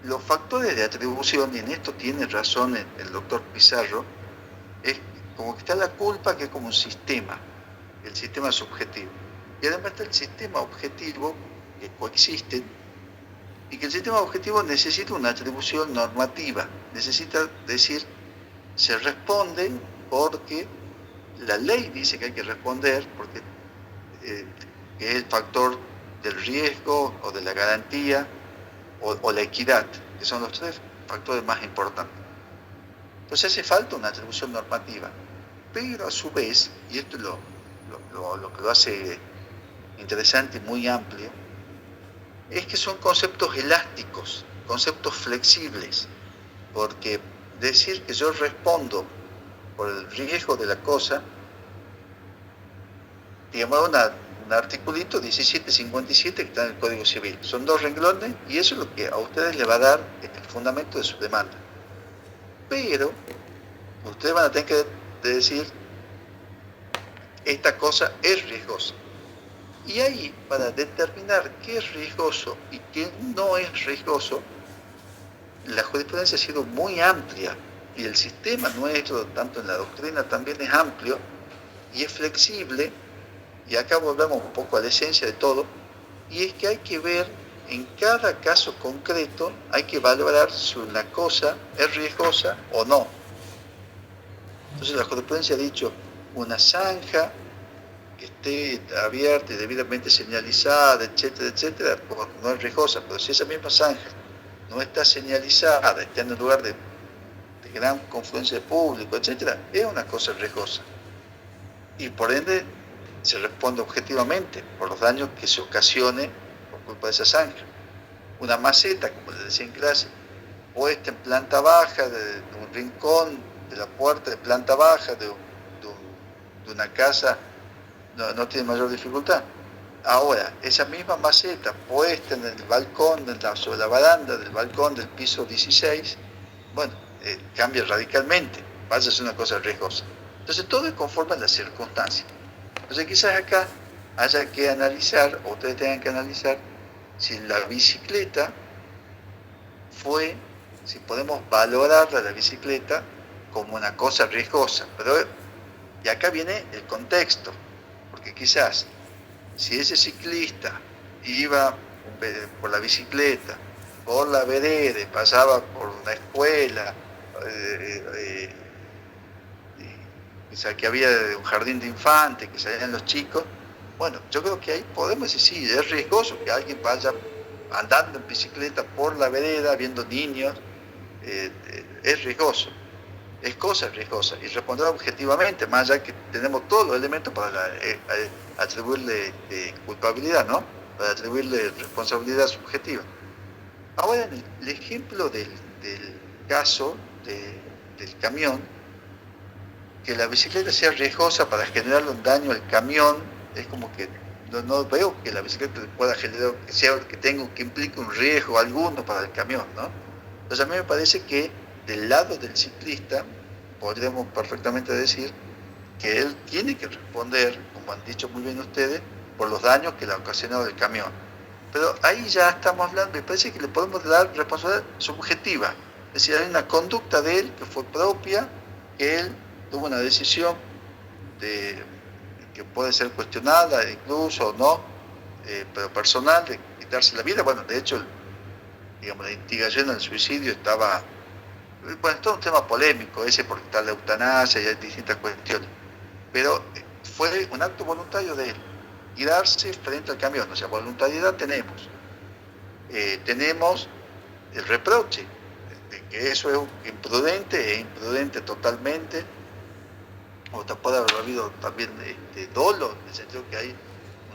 los factores de atribución, y en esto tiene razón el doctor Pizarro, es como que está la culpa, que es como un sistema, el sistema subjetivo. Y además está el sistema objetivo, que coexisten, y que el sistema objetivo necesita una atribución normativa, necesita decir, se responde porque la ley dice que hay que responder, porque que es el factor del riesgo o de la garantía o la equidad, que son los tres factores más importantes. Entonces hace falta una atribución normativa, pero a su vez, y esto es lo que lo hace interesante y muy amplio, es que son conceptos elásticos, conceptos flexibles, porque decir que yo respondo por el riesgo de la cosa, digamos, un articulito 1757 que está en el Código Civil, son 2 renglones y eso es lo que a ustedes le va a dar el fundamento de su demanda. Pero ustedes van a tener que decir, esta cosa es riesgosa. Y ahí, para determinar qué es riesgoso y qué no es riesgoso, la jurisprudencia ha sido muy amplia y el sistema nuestro, tanto en la doctrina, también es amplio y es flexible. Y acá volvemos un poco a la esencia de todo, y es que hay que ver en cada caso concreto, hay que valorar si una cosa es riesgosa o no. Entonces la jurisprudencia ha dicho, una zanja que esté abierta y debidamente señalizada, etcétera, etcétera, no es riesgosa, pero si esa misma zanja no está señalizada, está en un lugar de gran confluencia de público, etcétera, es una cosa riesgosa. Y por ende se responde objetivamente por los daños que se ocasione por culpa de esa zanja. Una maceta, como les decía en clase, puesta en planta baja, de un rincón de la puerta de planta baja de una casa, no tiene mayor dificultad. Ahora, esa misma maceta puesta en el balcón, sobre la baranda del balcón del piso 16, bueno, cambia radicalmente, pasa a ser una cosa riesgosa. Entonces todo es conforme a las circunstancias. Entonces quizás acá haya que analizar, o ustedes tengan que analizar, si la bicicleta si podemos valorar a la bicicleta como una cosa riesgosa. Y acá viene el contexto, porque quizás si ese ciclista iba por la bicicleta, por la vereda, pasaba por una escuela, quizá que había un jardín de infantes, que salían los chicos, bueno, yo creo que ahí podemos decir, sí, es riesgoso que alguien vaya andando en bicicleta por la vereda, viendo niños, es riesgoso, es cosa riesgosa, y responder objetivamente, más allá que tenemos todos los elementos para atribuirle culpabilidad, ¿no? Para atribuirle responsabilidad subjetiva. Ahora, en el ejemplo del caso del camión, que la bicicleta sea riesgosa para generarle un daño al camión, es como que no veo que la bicicleta pueda generar, que implique un riesgo alguno para el camión, ¿no? Entonces a mí me parece que del lado del ciclista podríamos perfectamente decir que él tiene que responder, como han dicho muy bien ustedes, por los daños que le ha ocasionado el camión. Pero ahí ya estamos hablando, me parece que le podemos dar responsabilidad subjetiva, es decir, hay una conducta de él que fue propia, que él tuvo una decisión que puede ser cuestionada incluso o no, pero personal, de quitarse la vida. Bueno, de hecho, digamos, la instigación al suicidio estaba, bueno, es todo un tema polémico ese, porque está la eutanasia y hay distintas cuestiones, pero fue un acto voluntario de él, tirarse frente al camión. O sea, voluntariedad tenemos el reproche de que eso es imprudente totalmente, o puede haber habido también dolo, en el sentido que hay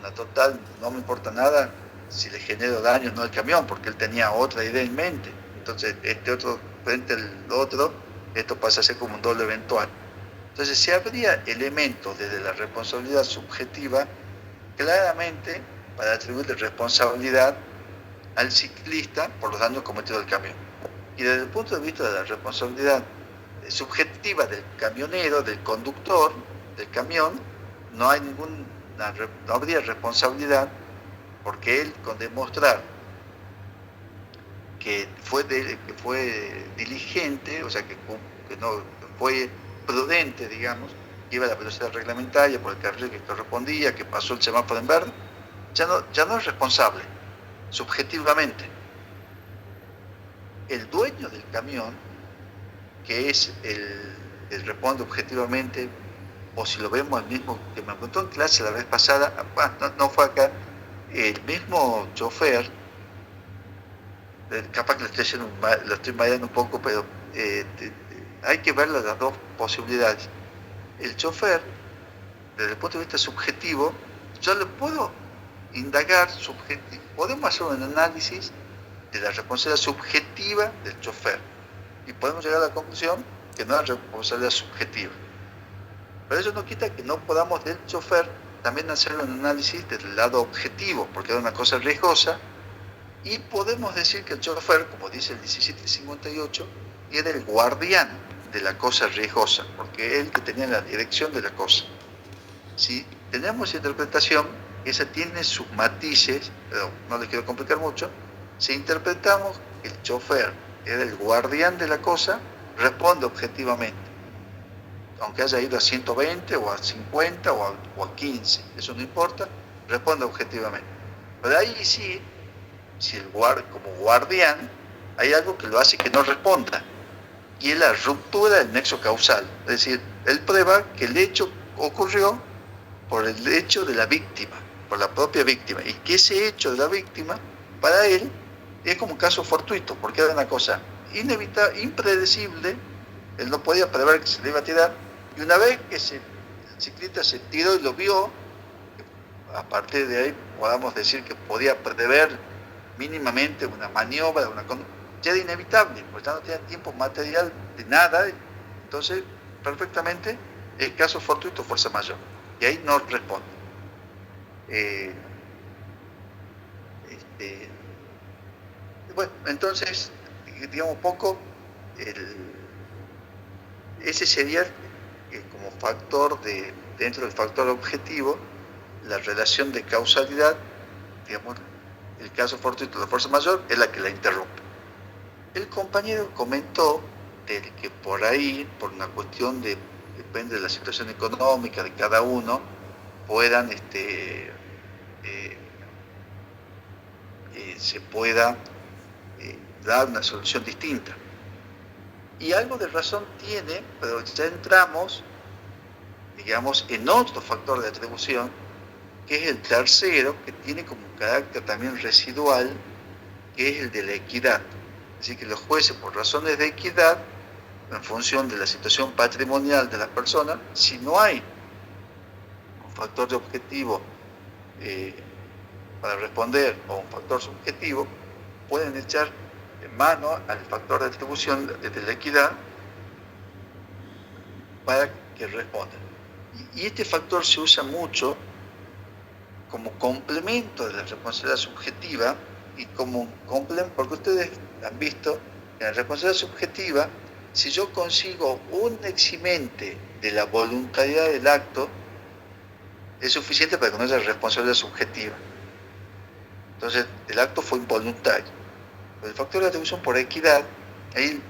una total, no me importa nada si le genero daño o no al camión, porque él tenía otra idea en mente. Entonces, otro frente al otro, esto pasa a ser como un dolo eventual. Entonces, si habría elementos desde la responsabilidad subjetiva, claramente para atribuirle responsabilidad al ciclista por los daños cometidos al camión. Y desde el punto de vista de la responsabilidad subjetiva del camionero, del conductor del camión, no habría responsabilidad, porque él, con demostrar que fue diligente, o sea, que no fue imprudente, digamos, iba a la velocidad reglamentaria por el carril que correspondía, que pasó el semáforo en verde, ya no es responsable, subjetivamente. El dueño del camión, que es el responde objetivamente, o si lo vemos el mismo que me contó en clase la vez pasada, no fue acá, el mismo chofer, capaz que lo estoy mareando un poco, pero hay que ver las dos posibilidades. El chofer, desde el punto de vista subjetivo, yo le puedo indagar, podemos hacer un análisis de la responsabilidad subjetiva del chofer y podemos llegar a la conclusión que no es responsabilidad subjetiva. Pero eso no quita que no podamos del chofer también hacer un análisis del lado objetivo, porque es una cosa riesgosa, y podemos decir que el chofer, como dice el 1758, era el guardián de la cosa riesgosa, porque es el que tenía la dirección de la cosa. Si tenemos esa interpretación, esa tiene sus matices, pero no le quiero complicar mucho. Si interpretamos que el chofer era el guardián de la cosa, responde objetivamente, aunque haya ido a 120 o a 50 o a 15, eso no importa, responde objetivamente. Pero ahí sí, si como guardián, hay algo que lo hace que no responda, y es la ruptura del nexo causal. Es decir, él prueba que el hecho ocurrió por el hecho de la víctima, por la propia víctima, y que ese hecho de la víctima, para él, es como un caso fortuito, porque era una cosa impredecible, él no podía prever que se le iba a tirar, y una vez que el ciclista se tiró y lo vio, a partir de ahí podamos decir que podía prever mínimamente una maniobra, ya era inevitable, porque ya no tenía tiempo material de nada, entonces perfectamente el caso fortuito, fuerza mayor, y ahí no responde. Bueno, entonces, digamos un poco, ese sería como factor dentro del factor objetivo, la relación de causalidad, digamos, el caso fortuito de fuerza mayor es la que la interrumpe. El compañero comentó de que por ahí, por una cuestión depende de la situación económica de cada uno, puedan se pueda dar una solución distinta. Y algo de razón tiene, pero ya entramos, digamos, en otro factor de atribución, que es el tercero, que tiene como un carácter también residual, que es el de la equidad. Así que los jueces, por razones de equidad, en función de la situación patrimonial de las personas, si no hay un factor de objetivo para responder o un factor subjetivo, pueden echar mano al factor de atribución de la equidad para que respondan. Y este factor se usa mucho como complemento de la responsabilidad subjetiva y como un complemento, porque ustedes han visto en la responsabilidad subjetiva, si yo consigo un eximente de la voluntariedad del acto, es suficiente para que no haya responsabilidad subjetiva. Entonces, el acto fue involuntario. Pero el factor de atribución por equidad, ahí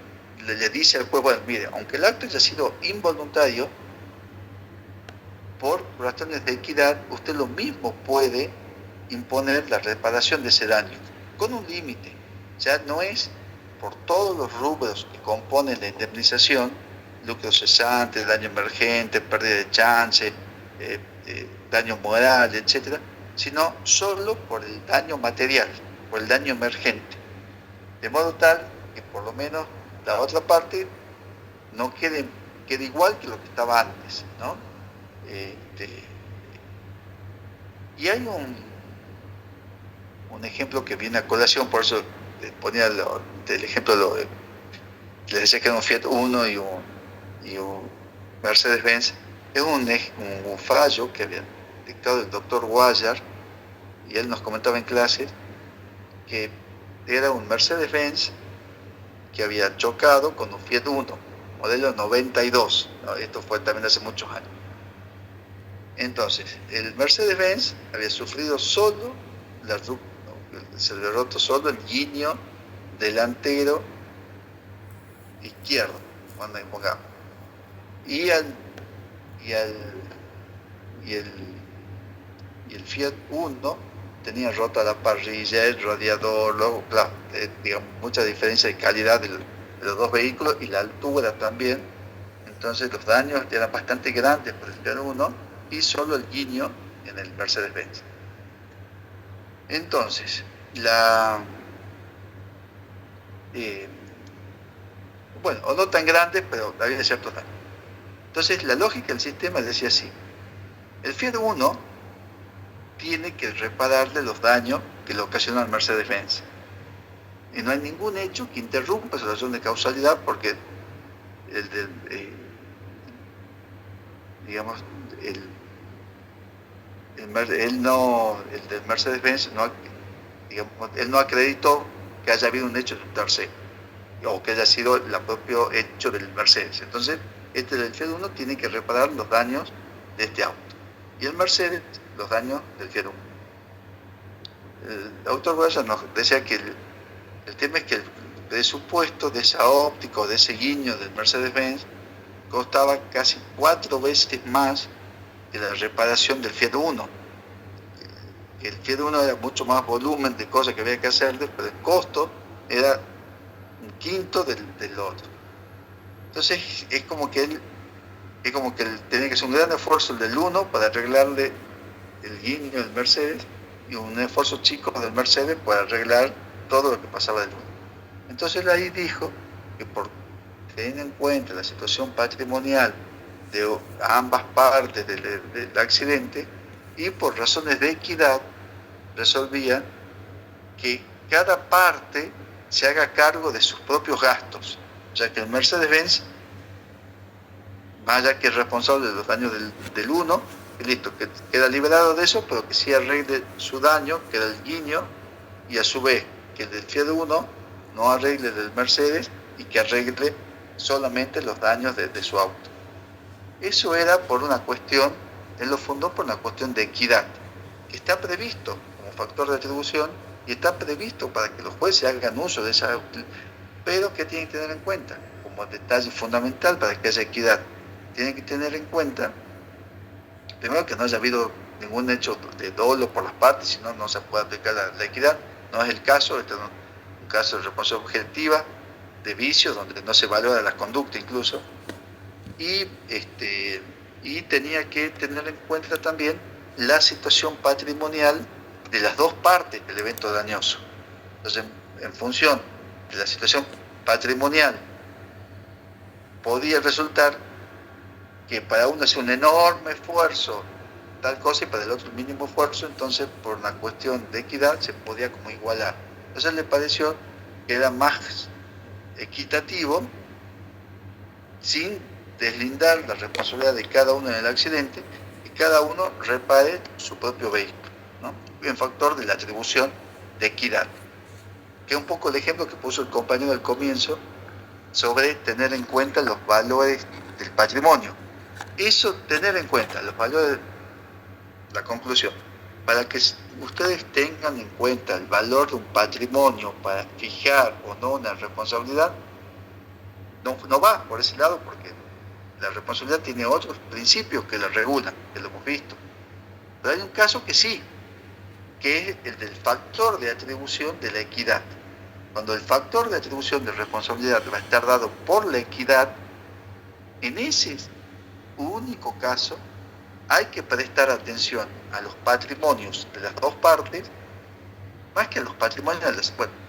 le dice al juez, bueno, mire, aunque el acto haya sido involuntario, por razones de equidad, usted lo mismo puede imponer la reparación de ese daño, con un límite. Ya no es por todos los rubros que componen la indemnización, lucro cesante, daño emergente, pérdida de chance, daño moral, etc., sino solo por el daño material, por el daño emergente. De modo tal que por lo menos la otra parte no quede igual que lo que estaba antes, ¿no? Y hay un ejemplo que viene a colación, por eso ponía el ejemplo, les decía que era un Fiat Uno y un Mercedes-Benz. Es un fallo que había dictado el doctor Guayar, y él nos comentaba en clases que era un Mercedes-Benz que había chocado con un Fiat Uno, modelo 92, ¿no? Esto fue también hace muchos años. Entonces, el Mercedes-Benz había sufrido solo se le roto solo el guiño delantero izquierdo, cuando pongamos. y al, y al, y el, y el Fiat Uno tenía rota la parrilla, el radiador, luego, digamos, mucha diferencia de calidad de los dos vehículos y la altura también. Entonces los daños eran bastante grandes por el Fiat Uno y solo el guiño en el Mercedes-Benz. Entonces, bueno, o no tan grande, pero había cierto daño. Entonces, la lógica del sistema decía así: el Fiat Uno tiene que repararle los daños que le ocasiona el Mercedes-Benz. Y no hay ningún hecho que interrumpa esa relación de causalidad, porque digamos, el del Mercedes-Benz él no acreditó que haya habido un hecho de un tercero o que haya sido el propio hecho del Mercedes. Entonces, del Fiat Uno tiene que reparar los daños de este auto y el Mercedes los daños del Fiat Uno. El doctor Bryan nos decía que el tema es que el presupuesto de esa óptica o de ese guiño del Mercedes-Benz costaba casi 4 veces más que la reparación del Fiat Uno. El Fiat Uno era mucho más volumen de cosas que había que hacerle, pero el costo era un quinto del otro. Entonces es como que él tenía que hacer un gran esfuerzo el del Uno para arreglarle el guiño del Mercedes y un esfuerzo chico del Mercedes para arreglar todo lo que pasaba del Uno. Entonces él ahí dijo que por tener en cuenta la situación patrimonial de ambas partes del accidente y por razones de equidad, resolvía que cada parte se haga cargo de sus propios gastos, ya que el Mercedes-Benz vaya que es responsable de los daños del Uno, y listo, que queda liberado de eso, pero que sí arregle su daño, que era el guiño, y a su vez que el del Fiat Uno no arregle el del Mercedes y que arregle solamente los daños de su auto. Eso era por una cuestión, él lo fundó por una cuestión de equidad, que está previsto como factor de atribución y está previsto para que los jueces hagan uso de esa, pero que tienen que tener en cuenta, como detalle fundamental para que haya equidad, tienen que tener en cuenta, primero, que no haya habido ningún hecho de dolo por las partes, si no, no se puede aplicar la equidad. No es el caso, este es un caso de responsabilidad objetiva, de vicio, donde no se valora la conducta incluso, y tenía que tener en cuenta también la situación patrimonial de las dos partes del evento dañoso. Entonces, en función de la situación patrimonial, podía resultar que para uno hace un enorme esfuerzo tal cosa y para el otro un mínimo esfuerzo, entonces por una cuestión de equidad se podía como igualar. Entonces le pareció que era más equitativo, sin deslindar la responsabilidad de cada uno en el accidente, y cada uno repare su propio vehículo, ¿no? En factor de la atribución de equidad, que es un poco el ejemplo que puso el compañero al comienzo sobre tener en cuenta los valores del patrimonio. Eso, tener en cuenta los valores, la conclusión, para que ustedes tengan en cuenta el valor de un patrimonio para fijar o no una responsabilidad, no va por ese lado, porque la responsabilidad tiene otros principios que la regulan, que lo hemos visto. Pero hay un caso que sí, que es el del factor de atribución de la equidad. Cuando el factor de atribución de responsabilidad va a estar dado por la equidad, en ese único caso hay que prestar atención a los patrimonios de las dos partes, más que a los patrimonios,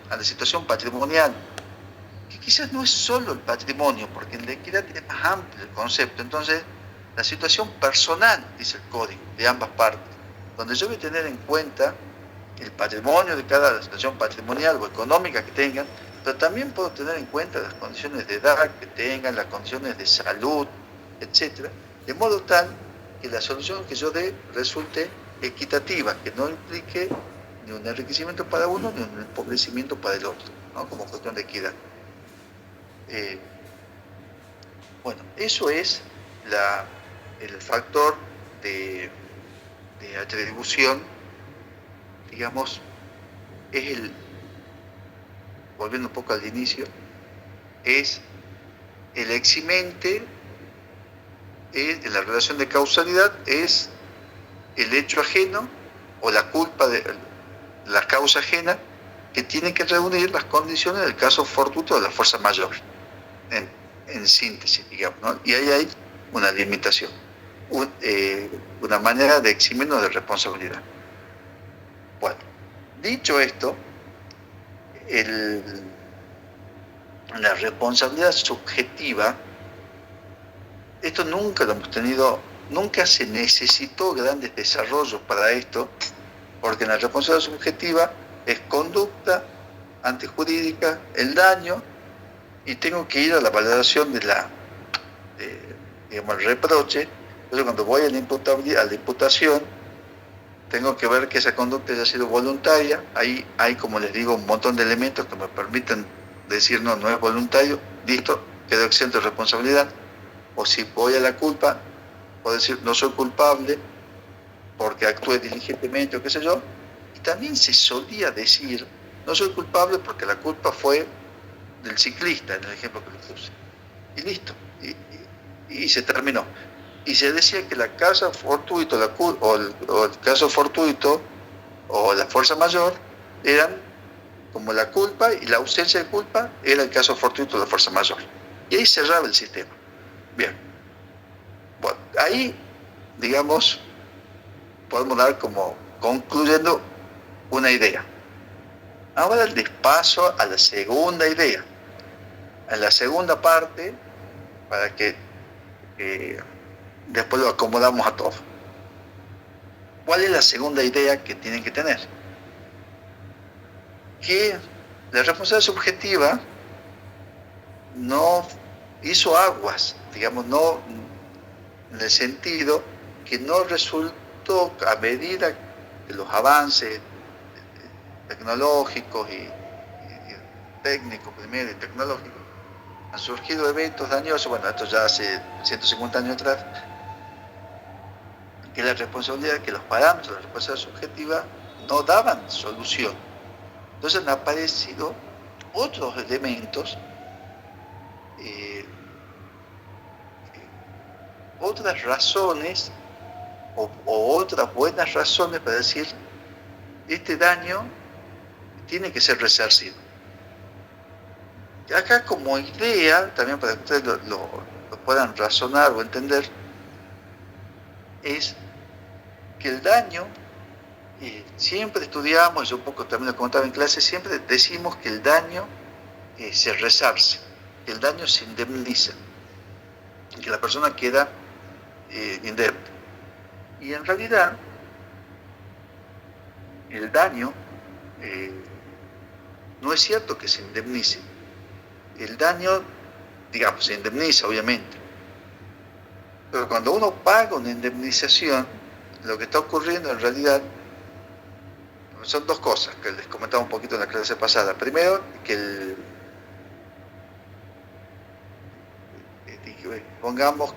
a la situación patrimonial, que quizás no es solo el patrimonio, porque en la equidad es más amplio el concepto. Entonces, la situación personal, dice el código, de ambas partes, donde yo voy a tener en cuenta el patrimonio de cada situación patrimonial o económica que tengan, pero también puedo tener en cuenta las condiciones de edad que tengan, las condiciones de salud, etc., de modo tal que la solución que yo dé resulte equitativa, que no implique ni un enriquecimiento para uno ni un empobrecimiento para el otro, ¿no? Como cuestión de equidad. Bueno, eso es el factor de atribución, digamos, volviendo un poco al inicio, es el eximente en la relación de causalidad es el hecho ajeno o la culpa de la causa ajena que tiene que reunir las condiciones del caso fortuito de la fuerza mayor, en síntesis, digamos, ¿no? Y ahí hay una limitación, una manera de eximirnos de responsabilidad. Bueno, dicho esto, la responsabilidad subjetiva, esto nunca lo hemos tenido, nunca se necesitó grandes desarrollos para esto, porque en la responsabilidad subjetiva es conducta antijurídica, el daño, y tengo que ir a la valoración de digamos, el reproche. Entonces, cuando voy a la imputación, tengo que ver que esa conducta haya sido voluntaria. Ahí hay, como les digo, un montón de elementos que me permiten decir no es voluntario, listo, quedo exento de responsabilidad. O si voy a la culpa, puedo decir no soy culpable porque actué diligentemente o qué sé yo. Y también se solía decir no soy culpable porque la culpa fue del ciclista, en el ejemplo que les puse. Y listo, y se terminó. Y se decía que la causa fortuito, o el caso fortuito o la fuerza mayor eran como la culpa, y la ausencia de culpa era el caso fortuito de la fuerza mayor. Y ahí cerraba el sistema. Bien. Bueno, ahí, digamos, podemos dar como concluyendo una idea. Ahora les paso a la segunda idea. En la segunda parte, para que después lo acomodamos a todo. ¿Cuál es la segunda idea que tienen que tener? Que la responsabilidad subjetiva no hizo aguas, digamos, no en el sentido que no resultó, a medida que los avances tecnológicos y técnicos primero y tecnológicos han surgido eventos dañosos, bueno, esto ya hace 150 años atrás, que la responsabilidad, que los parámetros de la responsabilidad subjetiva no daban solución. Entonces han aparecido otros elementos, otras razones o otras buenas razones para decir este daño tiene que ser resarcido. Y acá como idea, también para que ustedes lo puedan razonar o entender, es que el daño, siempre estudiamos, yo un poco también lo comentaba en clase, siempre decimos que el daño se resarce, que el daño se indemniza, que la persona queda indemne. Y en realidad, el daño no es cierto que se indemnice. El daño, digamos, se indemniza, obviamente. Pero cuando uno paga una indemnización, lo que está ocurriendo en realidad son dos cosas que les comentaba un poquito en la clase pasada. Primero, que pongamos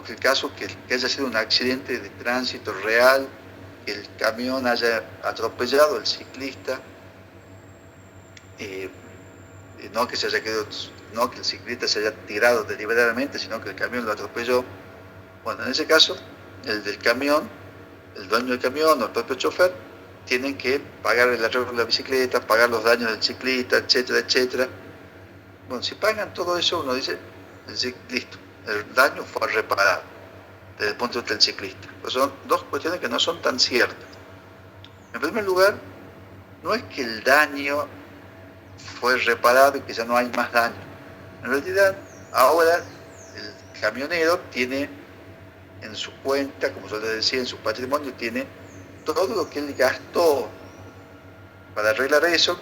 que el caso que haya sido un accidente de tránsito real, que el camión haya atropellado al ciclista, no que el ciclista se haya tirado deliberadamente, sino que el camión lo atropelló. Bueno, en ese caso, el del camión, el dueño del camión o el propio chofer, tienen que pagar el arreglo de la bicicleta, pagar los daños del ciclista, etcétera, etcétera. Bueno, si pagan todo eso, uno dice, listo, el daño fue reparado desde el punto de vista del ciclista. Pues son dos cuestiones que no son tan ciertas. En primer lugar, no es que el daño fue reparado y que ya no hay más daño. En realidad, ahora el camionero tiene en su cuenta, como yo les decía, en su patrimonio, tiene todo lo que él gastó para arreglar eso,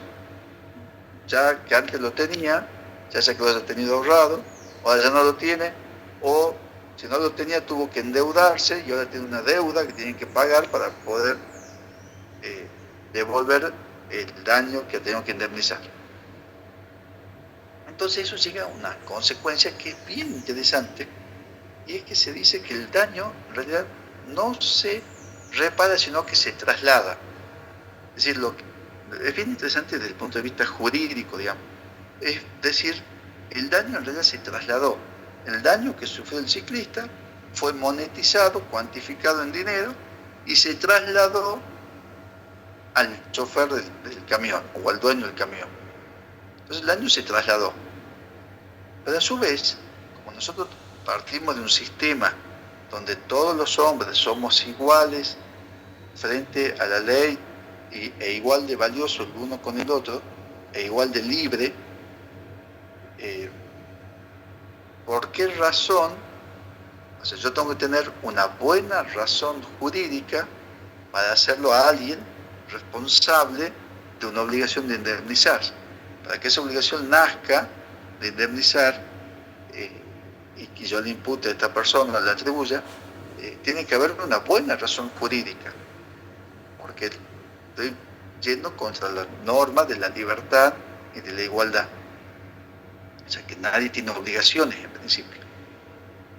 ya que antes lo tenía, ya sea que lo haya tenido ahorrado, ahora ya no lo tiene, o si no lo tenía tuvo que endeudarse y ahora tiene una deuda que tiene que pagar para poder devolver el daño que ha tenido que indemnizar. Entonces eso llega a una consecuencia que es bien interesante, y es que se dice que el daño en realidad no se repara, sino que se traslada. Es decir, es bien interesante desde el punto de vista jurídico, digamos. Es decir, el daño en realidad se trasladó. el daño que sufrió el ciclista fue monetizado, cuantificado en dinero y se trasladó al chofer del camión o al dueño del camión. Entonces el daño se trasladó. Pero a su vez, como nosotros partimos de un sistema donde todos los hombres somos iguales frente a la ley e igual de valiosos el uno con el otro, e igual de libre, ¿por qué razón? O sea, yo tengo que tener una buena razón jurídica para hacerlo a alguien responsable de una obligación de indemnizar. Para que esa obligación nazca de indemnizar y que yo le impute a esta persona, la atribuya, tiene que haber una buena razón jurídica, porque estoy yendo contra la norma de la libertad y de la igualdad. O sea, que nadie tiene obligaciones en principio.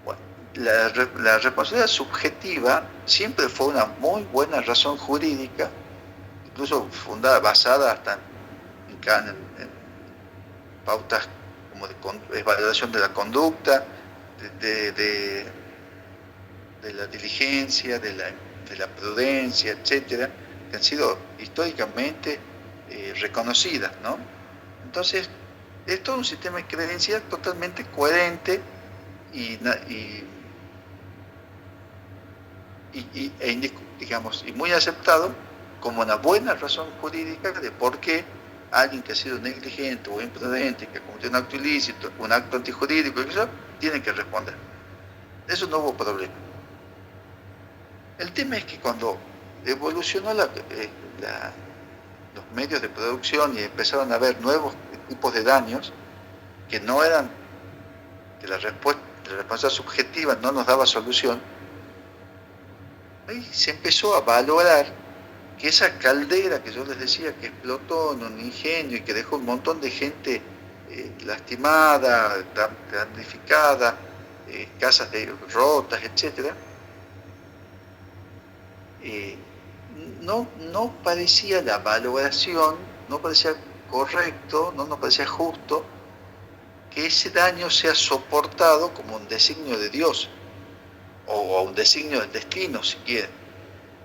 Bueno, la responsabilidad subjetiva siempre fue una muy buena razón jurídica, incluso fundada, basada hasta en pautas como de evaluación de la conducta, de la diligencia, de la prudencia, etcétera, que han sido históricamente reconocidas, ¿no? Entonces, es todo un sistema de creencias totalmente coherente y muy aceptado como una buena razón jurídica de por qué alguien que ha sido negligente o imprudente, que ha cometido un acto ilícito, un acto antijurídico, tiene que responder. Eso no hubo problema. El tema es que cuando evolucionó los medios de producción y empezaron a haber nuevos tipos de daños que no eran, que la respuesta subjetiva no nos daba solución, ahí se empezó a valorar que esa caldera que yo les decía que explotó en un ingenio y que dejó un montón de gente lastimada, damnificada, casas rotas, etc., no parecía la valoración, no parecía correcto, no nos parecía justo que ese daño sea soportado como un designio de Dios o un designio del destino, si quieren.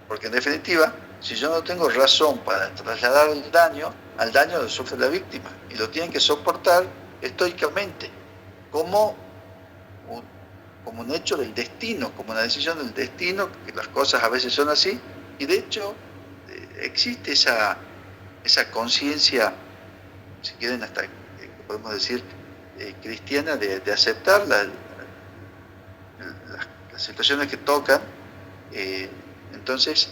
Porque en definitiva, si yo no tengo razón para trasladar el daño, al daño lo sufre la víctima y lo tienen que soportar estoicamente como un hecho del destino, como una decisión del destino, que las cosas a veces son así, y de hecho existe esa conciencia, si quieren hasta podemos decir cristiana, de aceptar las situaciones que tocan. Entonces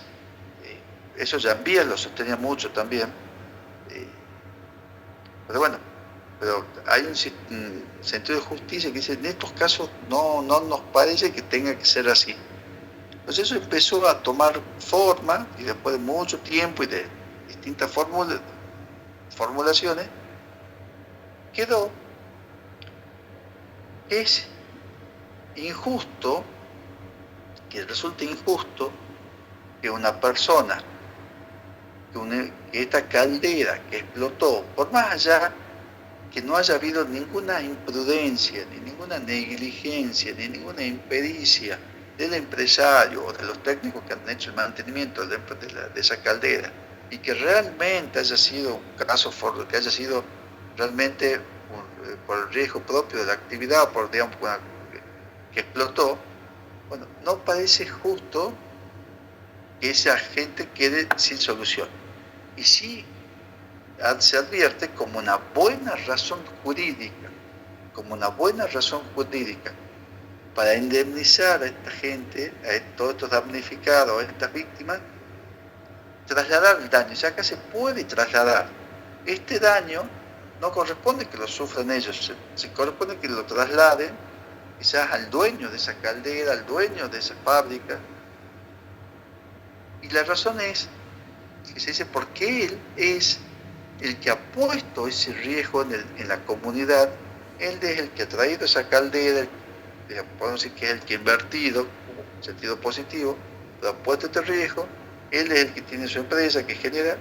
eso Jean-Pierre lo sostenía mucho también, pero bueno, hay un sentido de justicia que dice, en estos casos no nos parece que tenga que ser así. Entonces eso empezó a tomar forma, y después de mucho tiempo y de distintas formulaciones, quedó que es injusto, que resulta injusto que una persona, que esta caldera que explotó, por más allá que no haya habido ninguna imprudencia, ni ninguna negligencia, ni ninguna impericia del empresario o de los técnicos que han hecho el mantenimiento de esa caldera, y que realmente haya sido un caso que haya sido realmente por el riesgo propio de la actividad, por digamos que explotó, bueno, no parece justo que esa gente quede sin solución. Y sí se advierte como una buena razón jurídica, para indemnizar a esta gente, a todos estos damnificados, a estas víctimas, trasladar el daño. Ya acá se puede trasladar. Este daño no corresponde que lo sufran ellos, se corresponde que lo trasladen quizás al dueño de esa caldera, al dueño de esa fábrica. Y la razón es que se dice porque él es el que ha puesto ese riesgo en la comunidad, él es el que ha traído esa caldera, podemos decir que es el que ha invertido, en sentido positivo, pero ha puesto este riesgo, él es el que tiene su empresa, que genera,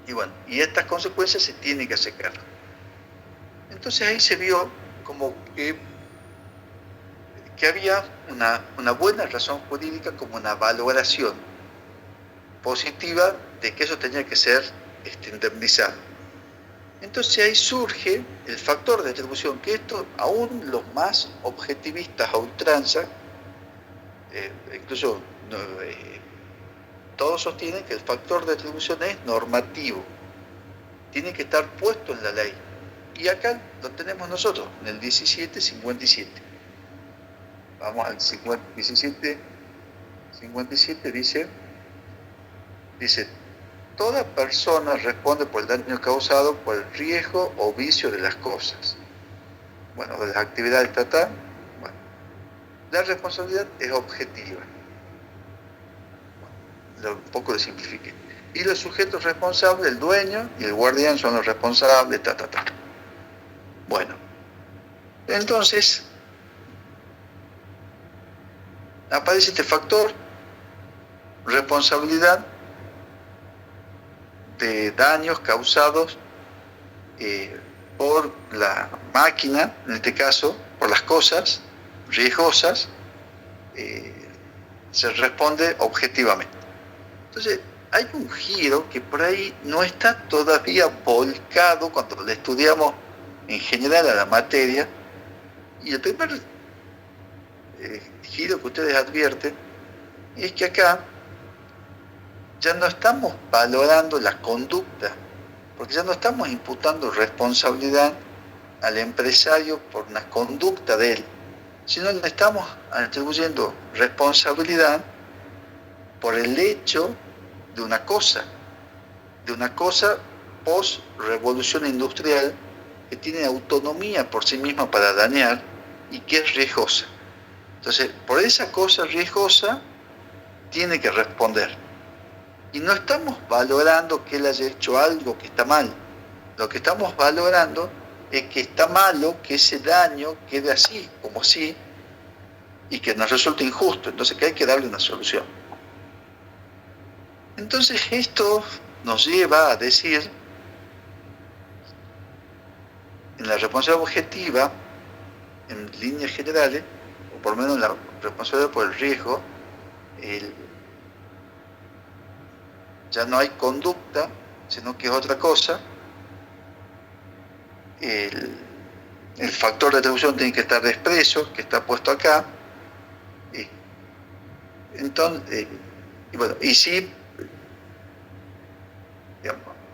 y bueno, y estas consecuencias se tienen que hacer cargo. Entonces ahí se vio como que había una buena razón jurídica, como una valoración positiva de que eso tenía que ser indemnizado. Entonces ahí surge el factor de atribución, que esto aún los más objetivistas a ultranza, incluso todos sostienen que el factor de atribución es normativo, tiene que estar puesto en la ley. Y acá lo tenemos nosotros, en el 1757. Vamos al 1757, dice, toda persona responde por el daño causado por el riesgo o vicio de las cosas. Bueno, de las actividades estatales, bueno, la responsabilidad es objetiva. Bueno, un poco lo simplifiqué. Y los sujetos responsables, el dueño y el guardián son los responsables, Bueno, entonces aparece este factor, responsabilidad de daños causados por la máquina, en este caso, por las cosas riesgosas, se responde objetivamente. Entonces, hay un giro que por ahí no está todavía volcado cuando le estudiamos en general a la materia, y el primer giro que ustedes advierten es que acá ya no estamos valorando la conducta, porque ya no estamos imputando responsabilidad al empresario por una conducta de él, sino le estamos atribuyendo responsabilidad por el hecho de una cosa post-revolución industrial que tiene autonomía por sí misma para dañar y que es riesgosa. Entonces, por esa cosa riesgosa tiene que responder. Y no estamos valorando que él haya hecho algo que está mal. Lo que estamos valorando es que está malo que ese daño quede así, como así, y que nos resulta injusto. Entonces, que hay que darle una solución. Entonces, esto nos lleva a decir, en la responsabilidad objetiva, en líneas generales, o por lo menos la responsabilidad por el riesgo, ya no hay conducta, sino que es otra cosa. El factor de atribución tiene que estar expreso, que está puesto acá. Entonces, y sí,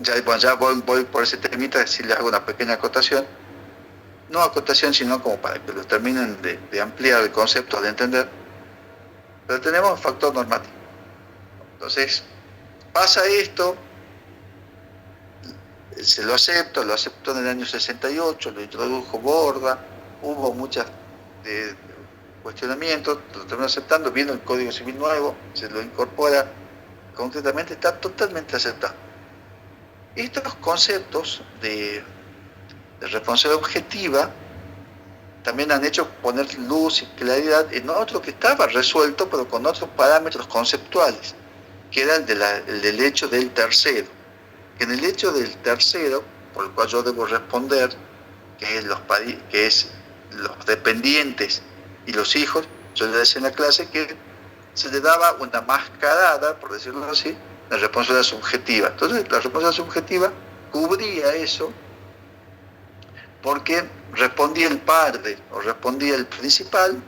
ya voy por ese temita, si les hago una pequeña acotación. No acotación, sino como para que lo terminen de ampliar el concepto, de entender. Pero tenemos un factor normativo. Entonces, pasa esto, se lo aceptó en el año 68, lo introdujo Borda, hubo muchos cuestionamientos, lo terminó aceptando, viene el Código Civil nuevo, se lo incorpora, concretamente está totalmente aceptado. Estos conceptos de responsabilidad objetiva también han hecho poner luz y claridad en otro que estaba resuelto, pero con otros parámetros conceptuales, que era el del hecho del tercero. En el hecho del tercero, por el cual yo debo responder, que es los dependientes y los hijos, yo le decía en la clase que se le daba una mascarada, por decirlo así, la responsabilidad subjetiva. Entonces, la responsabilidad subjetiva cubría eso porque respondía el padre o respondía el principal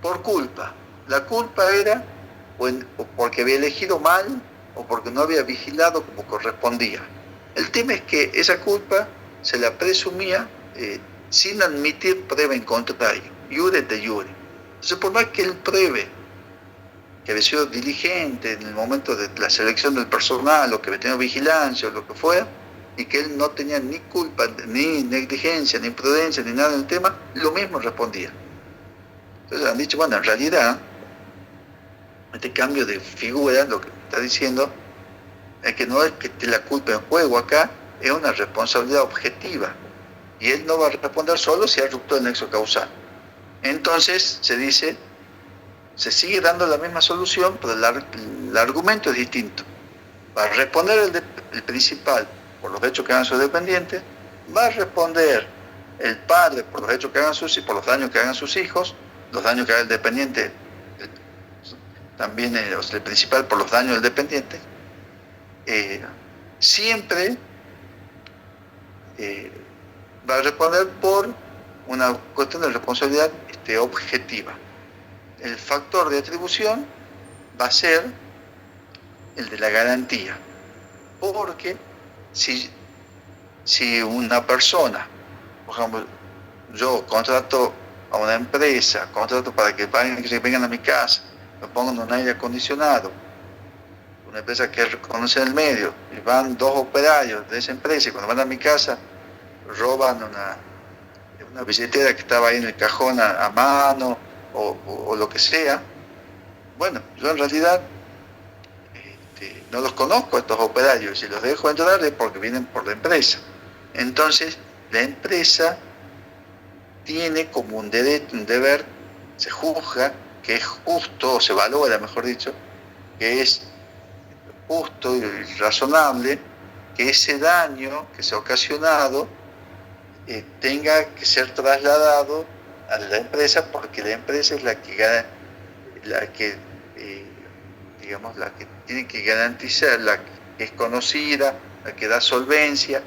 por culpa. La culpa era o porque había elegido mal o porque no había vigilado como correspondía. El tema es que esa culpa se la presumía sin admitir prueba en contrario, iure de iure. Entonces, por más que él pruebe que había sido diligente en el momento de la selección del personal, o que había tenido vigilancia, o lo que fuera, y que él no tenía ni culpa, ni negligencia, ni imprudencia, ni nada en el tema, lo mismo respondía. Entonces han dicho, bueno, en realidad, este cambio de figura, lo que está diciendo, es que no es que esté la culpa en juego acá, es una responsabilidad objetiva. Y él no va a responder solo si ha rupto el nexo causal. Entonces, se dice, se sigue dando la misma solución, pero el argumento es distinto. Va a responder el principal por los hechos que hagan sus dependientes, va a responder el padre por los hechos que hagan por los daños que hagan sus hijos, los daños que haga el dependiente, también el principal por los daños del dependiente, siempre va a responder por una cuestión de responsabilidad objetiva. El factor de atribución va a ser el de la garantía, porque si una persona, por ejemplo, yo contrato a una empresa, contrato para que vengan a mi casa, me pongan un aire acondicionado, una empresa que reconoce en el medio, y van 2 operarios de esa empresa, y cuando van a mi casa roban una billetera que estaba ahí en el cajón a mano, o lo que sea. Bueno, yo en realidad no los conozco a estos operarios, y los dejo entrar es porque vienen por la empresa. Entonces, la empresa tiene como un deber, se juzga que es justo, o se valora, mejor dicho, que es justo y razonable que ese daño que se ha ocasionado tenga que ser trasladado a la empresa, porque la empresa es la que tiene que garantizar, la que es conocida, la que da solvencia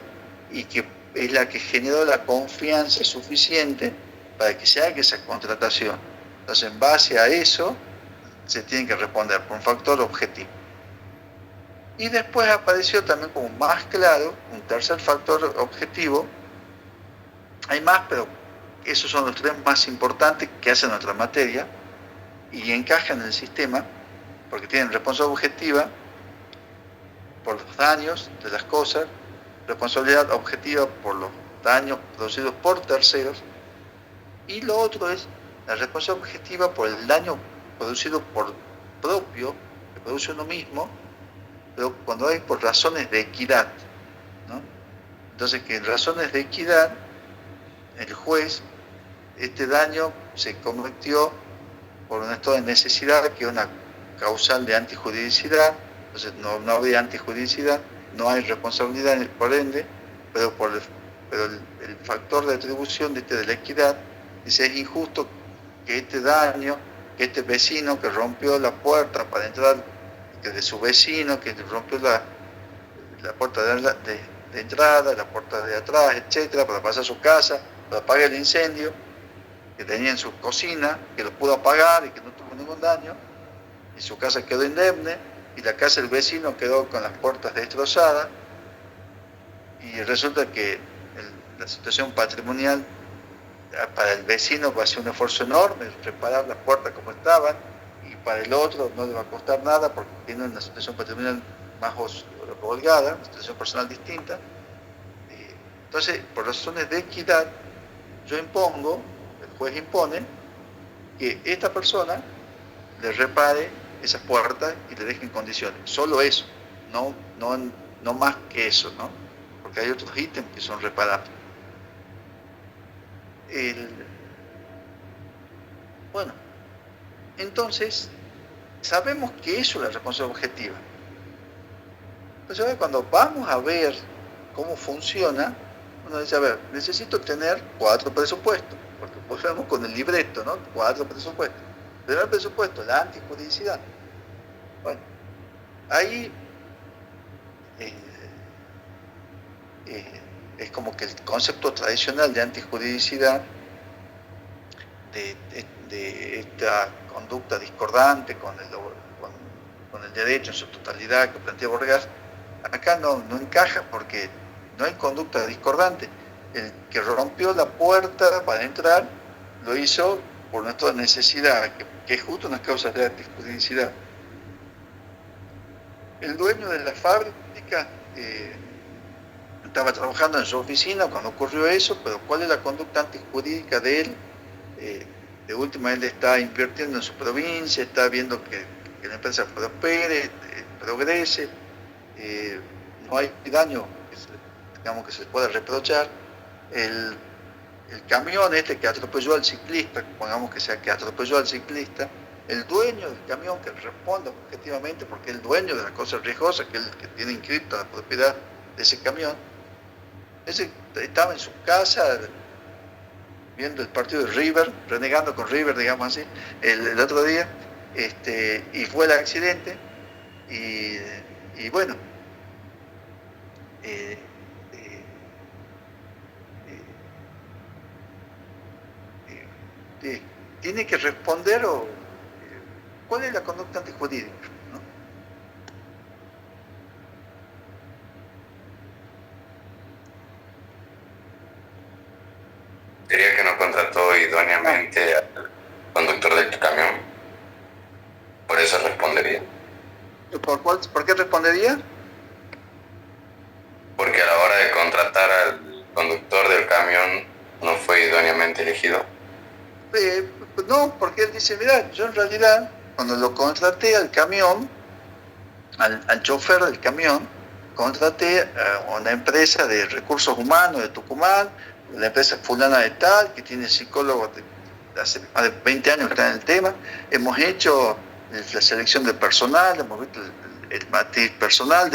y que es la que generó la confianza suficiente para que se haga esa contratación. Entonces, en base a eso, se tiene que responder por un factor objetivo. Y después apareció también como más claro un tercer factor objetivo. Hay más, pero esos son los 3 más importantes que hacen nuestra materia y encajan en el sistema, porque tienen responsabilidad objetiva por los daños de las cosas, responsabilidad objetiva por los daños producidos por terceros, y lo otro es la responsabilidad objetiva por el daño producido por propio, que produce uno mismo, pero cuando hay por razones de equidad, ¿no? Entonces, que en razones de equidad, el juez, este daño se cometió por un estado de necesidad, que es una causal de antijuridicidad. Entonces no habría antijuridicidad, no hay responsabilidad por ende, pero el factor de atribución de la equidad dice: es injusto que este daño, que este vecino que rompió la puerta para entrar, que de su vecino, que rompió la puerta de entrada, la puerta de atrás, etcétera, para pasar a su casa, para apagar el incendio que tenía en su cocina, que lo pudo apagar y que no tuvo ningún daño, y su casa quedó indemne, y la casa del vecino quedó con las puertas destrozadas, y resulta que la situación patrimonial para el vecino va a ser un esfuerzo enorme reparar las puertas como estaban, y para el otro no le va a costar nada porque tiene una situación patrimonial más holgada, una situación personal distinta. Entonces, por razones de equidad, yo impongo, el juez impone, que esta persona le repare esas puertas y le deje en condiciones. Solo eso, no más que eso, ¿no? Porque hay otros ítems que son reparables. Bueno, entonces, sabemos que eso es la responsabilidad objetiva. Entonces, cuando vamos a ver cómo funciona, uno dice: a ver, necesito tener 4 presupuestos, porque volvemos con el libreto, ¿no? 4 presupuestos. El primer presupuesto, la antijuridicidad. Bueno, ahí es como que el concepto tradicional de antijuridicidad, de esta conducta discordante con el derecho en su totalidad que plantea Borges, acá no encaja, porque no hay conducta discordante. El que rompió la puerta para entrar lo hizo por nuestra necesidad, que es justo una causa de antijuridicidad. El dueño de la fábrica estaba trabajando en su oficina cuando ocurrió eso, pero ¿cuál es la conducta antijurídica de él? De última, él está invirtiendo en su provincia, está viendo que la empresa prospere, progrese, no hay daño que se pueda reprochar. El camión que atropelló al ciclista, pongamos que atropelló al ciclista, el dueño del camión, que responda objetivamente, porque es el dueño de la cosa riesgosa, que es el que tiene inscrito la propiedad de ese camión, ese estaba en su casa viendo el partido de River, renegando con River, digamos así, el otro día, y fue el accidente, y bueno, eh, eh, tiene que responder cuál es la conducta antijurídica, ¿no? Diría que no contrató idóneamente al conductor del camión, por eso respondería. ¿Por qué respondería? Porque a la hora de contratar al conductor del camión no fue idóneamente elegido. No, porque él dice, mira, yo en realidad, cuando lo contraté al camión, al chofer del camión, contraté a una empresa de recursos humanos de Tucumán, la empresa fulana de tal, que tiene psicólogos de hace más de 20 años que están en el tema. Hemos hecho la selección de personal, hemos visto el matiz personal,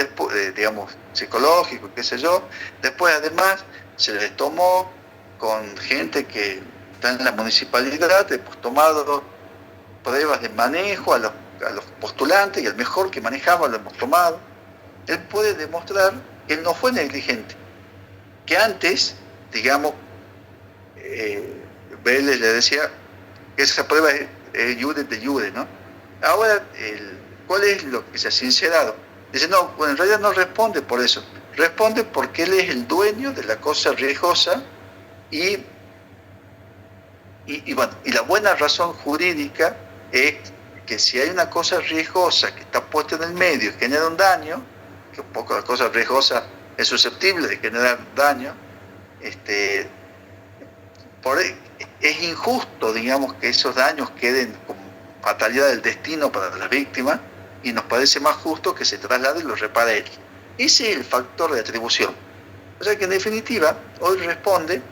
digamos, psicológico, qué sé yo. Después, además, se les tomó con gente que está en la municipalidad, hemos tomado pruebas de manejo a los postulantes y el mejor que manejaba lo hemos tomado. Él puede demostrar que él no fue negligente, que antes, digamos, Vélez le decía que esa prueba es iure de iure, ¿no? Ahora, ¿cuál es lo que se ha sincerado? Dice, no, bueno, en realidad no responde por eso, responde porque él es el dueño de la cosa riesgosa y bueno, y la buena razón jurídica es que si hay una cosa riesgosa que está puesta en el medio y genera un daño, que un poco la cosa riesgosa es susceptible de generar daño, es injusto, digamos, que esos daños queden como fatalidad del destino para las víctimas, y nos parece más justo que se traslade y lo repare él. Ese es el factor de atribución. O sea que en definitiva, hoy responde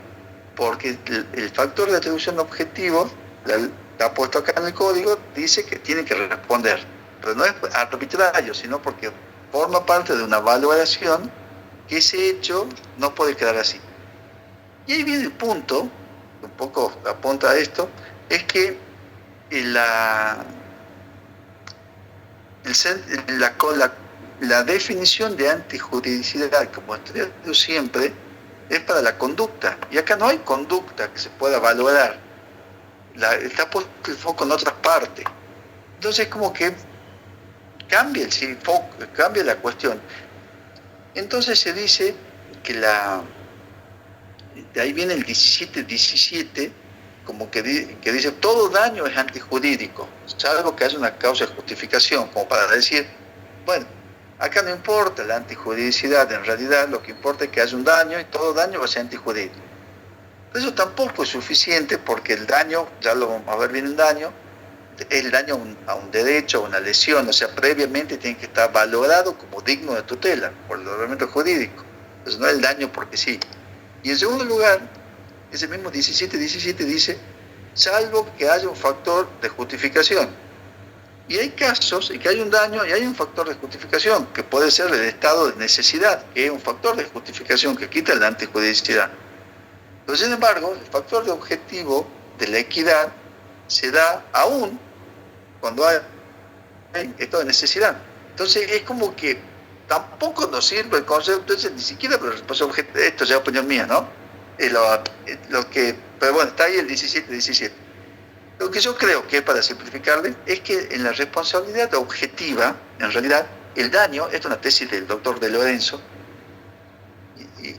porque el factor de atribución objetivo, está puesto acá en el código, dice que tiene que responder, pero no es arbitrario, sino porque forma parte de una valoración que ese hecho no puede quedar así. Y ahí viene el punto, un poco apunta a esto, es que la definición de antijuridicidad, como estudiado siempre, es para la conducta, y acá no hay conducta que se pueda valorar, está puesto el foco en otras partes. Entonces como que cambia el foco, cambia la cuestión. Entonces se dice que de ahí viene el 1717, como que dice todo daño es antijurídico, salvo que haya una causa de justificación, como para decir, bueno, acá no importa la antijuridicidad, en realidad lo que importa es que haya un daño y todo daño va a ser antijurídico. Eso tampoco es suficiente porque el daño, ya lo vamos a ver bien el daño, es el daño a un derecho, a una lesión, o sea, previamente tiene que estar valorado como digno de tutela por el ordenamiento jurídico. Entonces no es el daño porque sí. Y en segundo lugar, ese mismo 1717 dice, salvo que haya un factor de justificación. Y hay casos en que hay un daño y hay un factor de justificación, que puede ser el estado de necesidad, que es un factor de justificación que quita la antijuridicidad. Pero sin embargo, el factor de objetivo de la equidad se da aún cuando hay estado de necesidad. Entonces es como que tampoco nos sirve el concepto ese, ni siquiera, pero esto ya es opinión mía, ¿no? Pero bueno, está ahí el 17-17. Lo que yo creo que, para simplificarle, es que en la responsabilidad objetiva, en realidad, el daño, esto es una tesis del doctor De Lorenzo,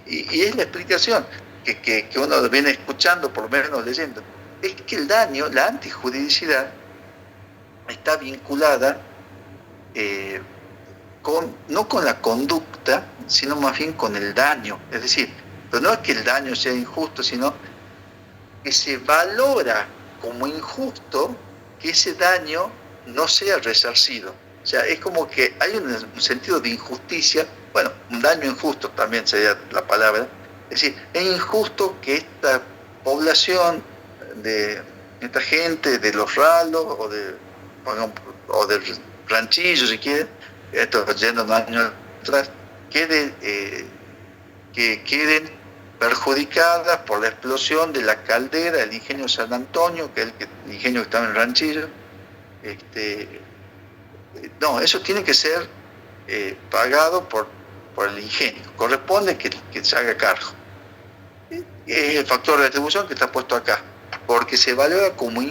y es la explicación que uno viene escuchando, por lo menos leyendo, es que el daño, la antijuridicidad, está vinculada no con la conducta, sino más bien con el daño. Es decir, pero no es que el daño sea injusto, sino que se valora como injusto que ese daño no sea resarcido. O sea, es como que hay un sentido de injusticia, bueno, un daño injusto también sería la palabra. Es decir, es injusto que esta población, de esta gente de los ralos o del ranchillo, si quieren, esto yendo unos años atrás, que queden perjudicadas por la explosión de la caldera del ingenio San Antonio, que es el ingenio que estaba en Ranchillo. No, eso tiene que ser pagado por el ingenio. Corresponde que se haga cargo. Es el factor de retribución que está puesto acá, porque se valora como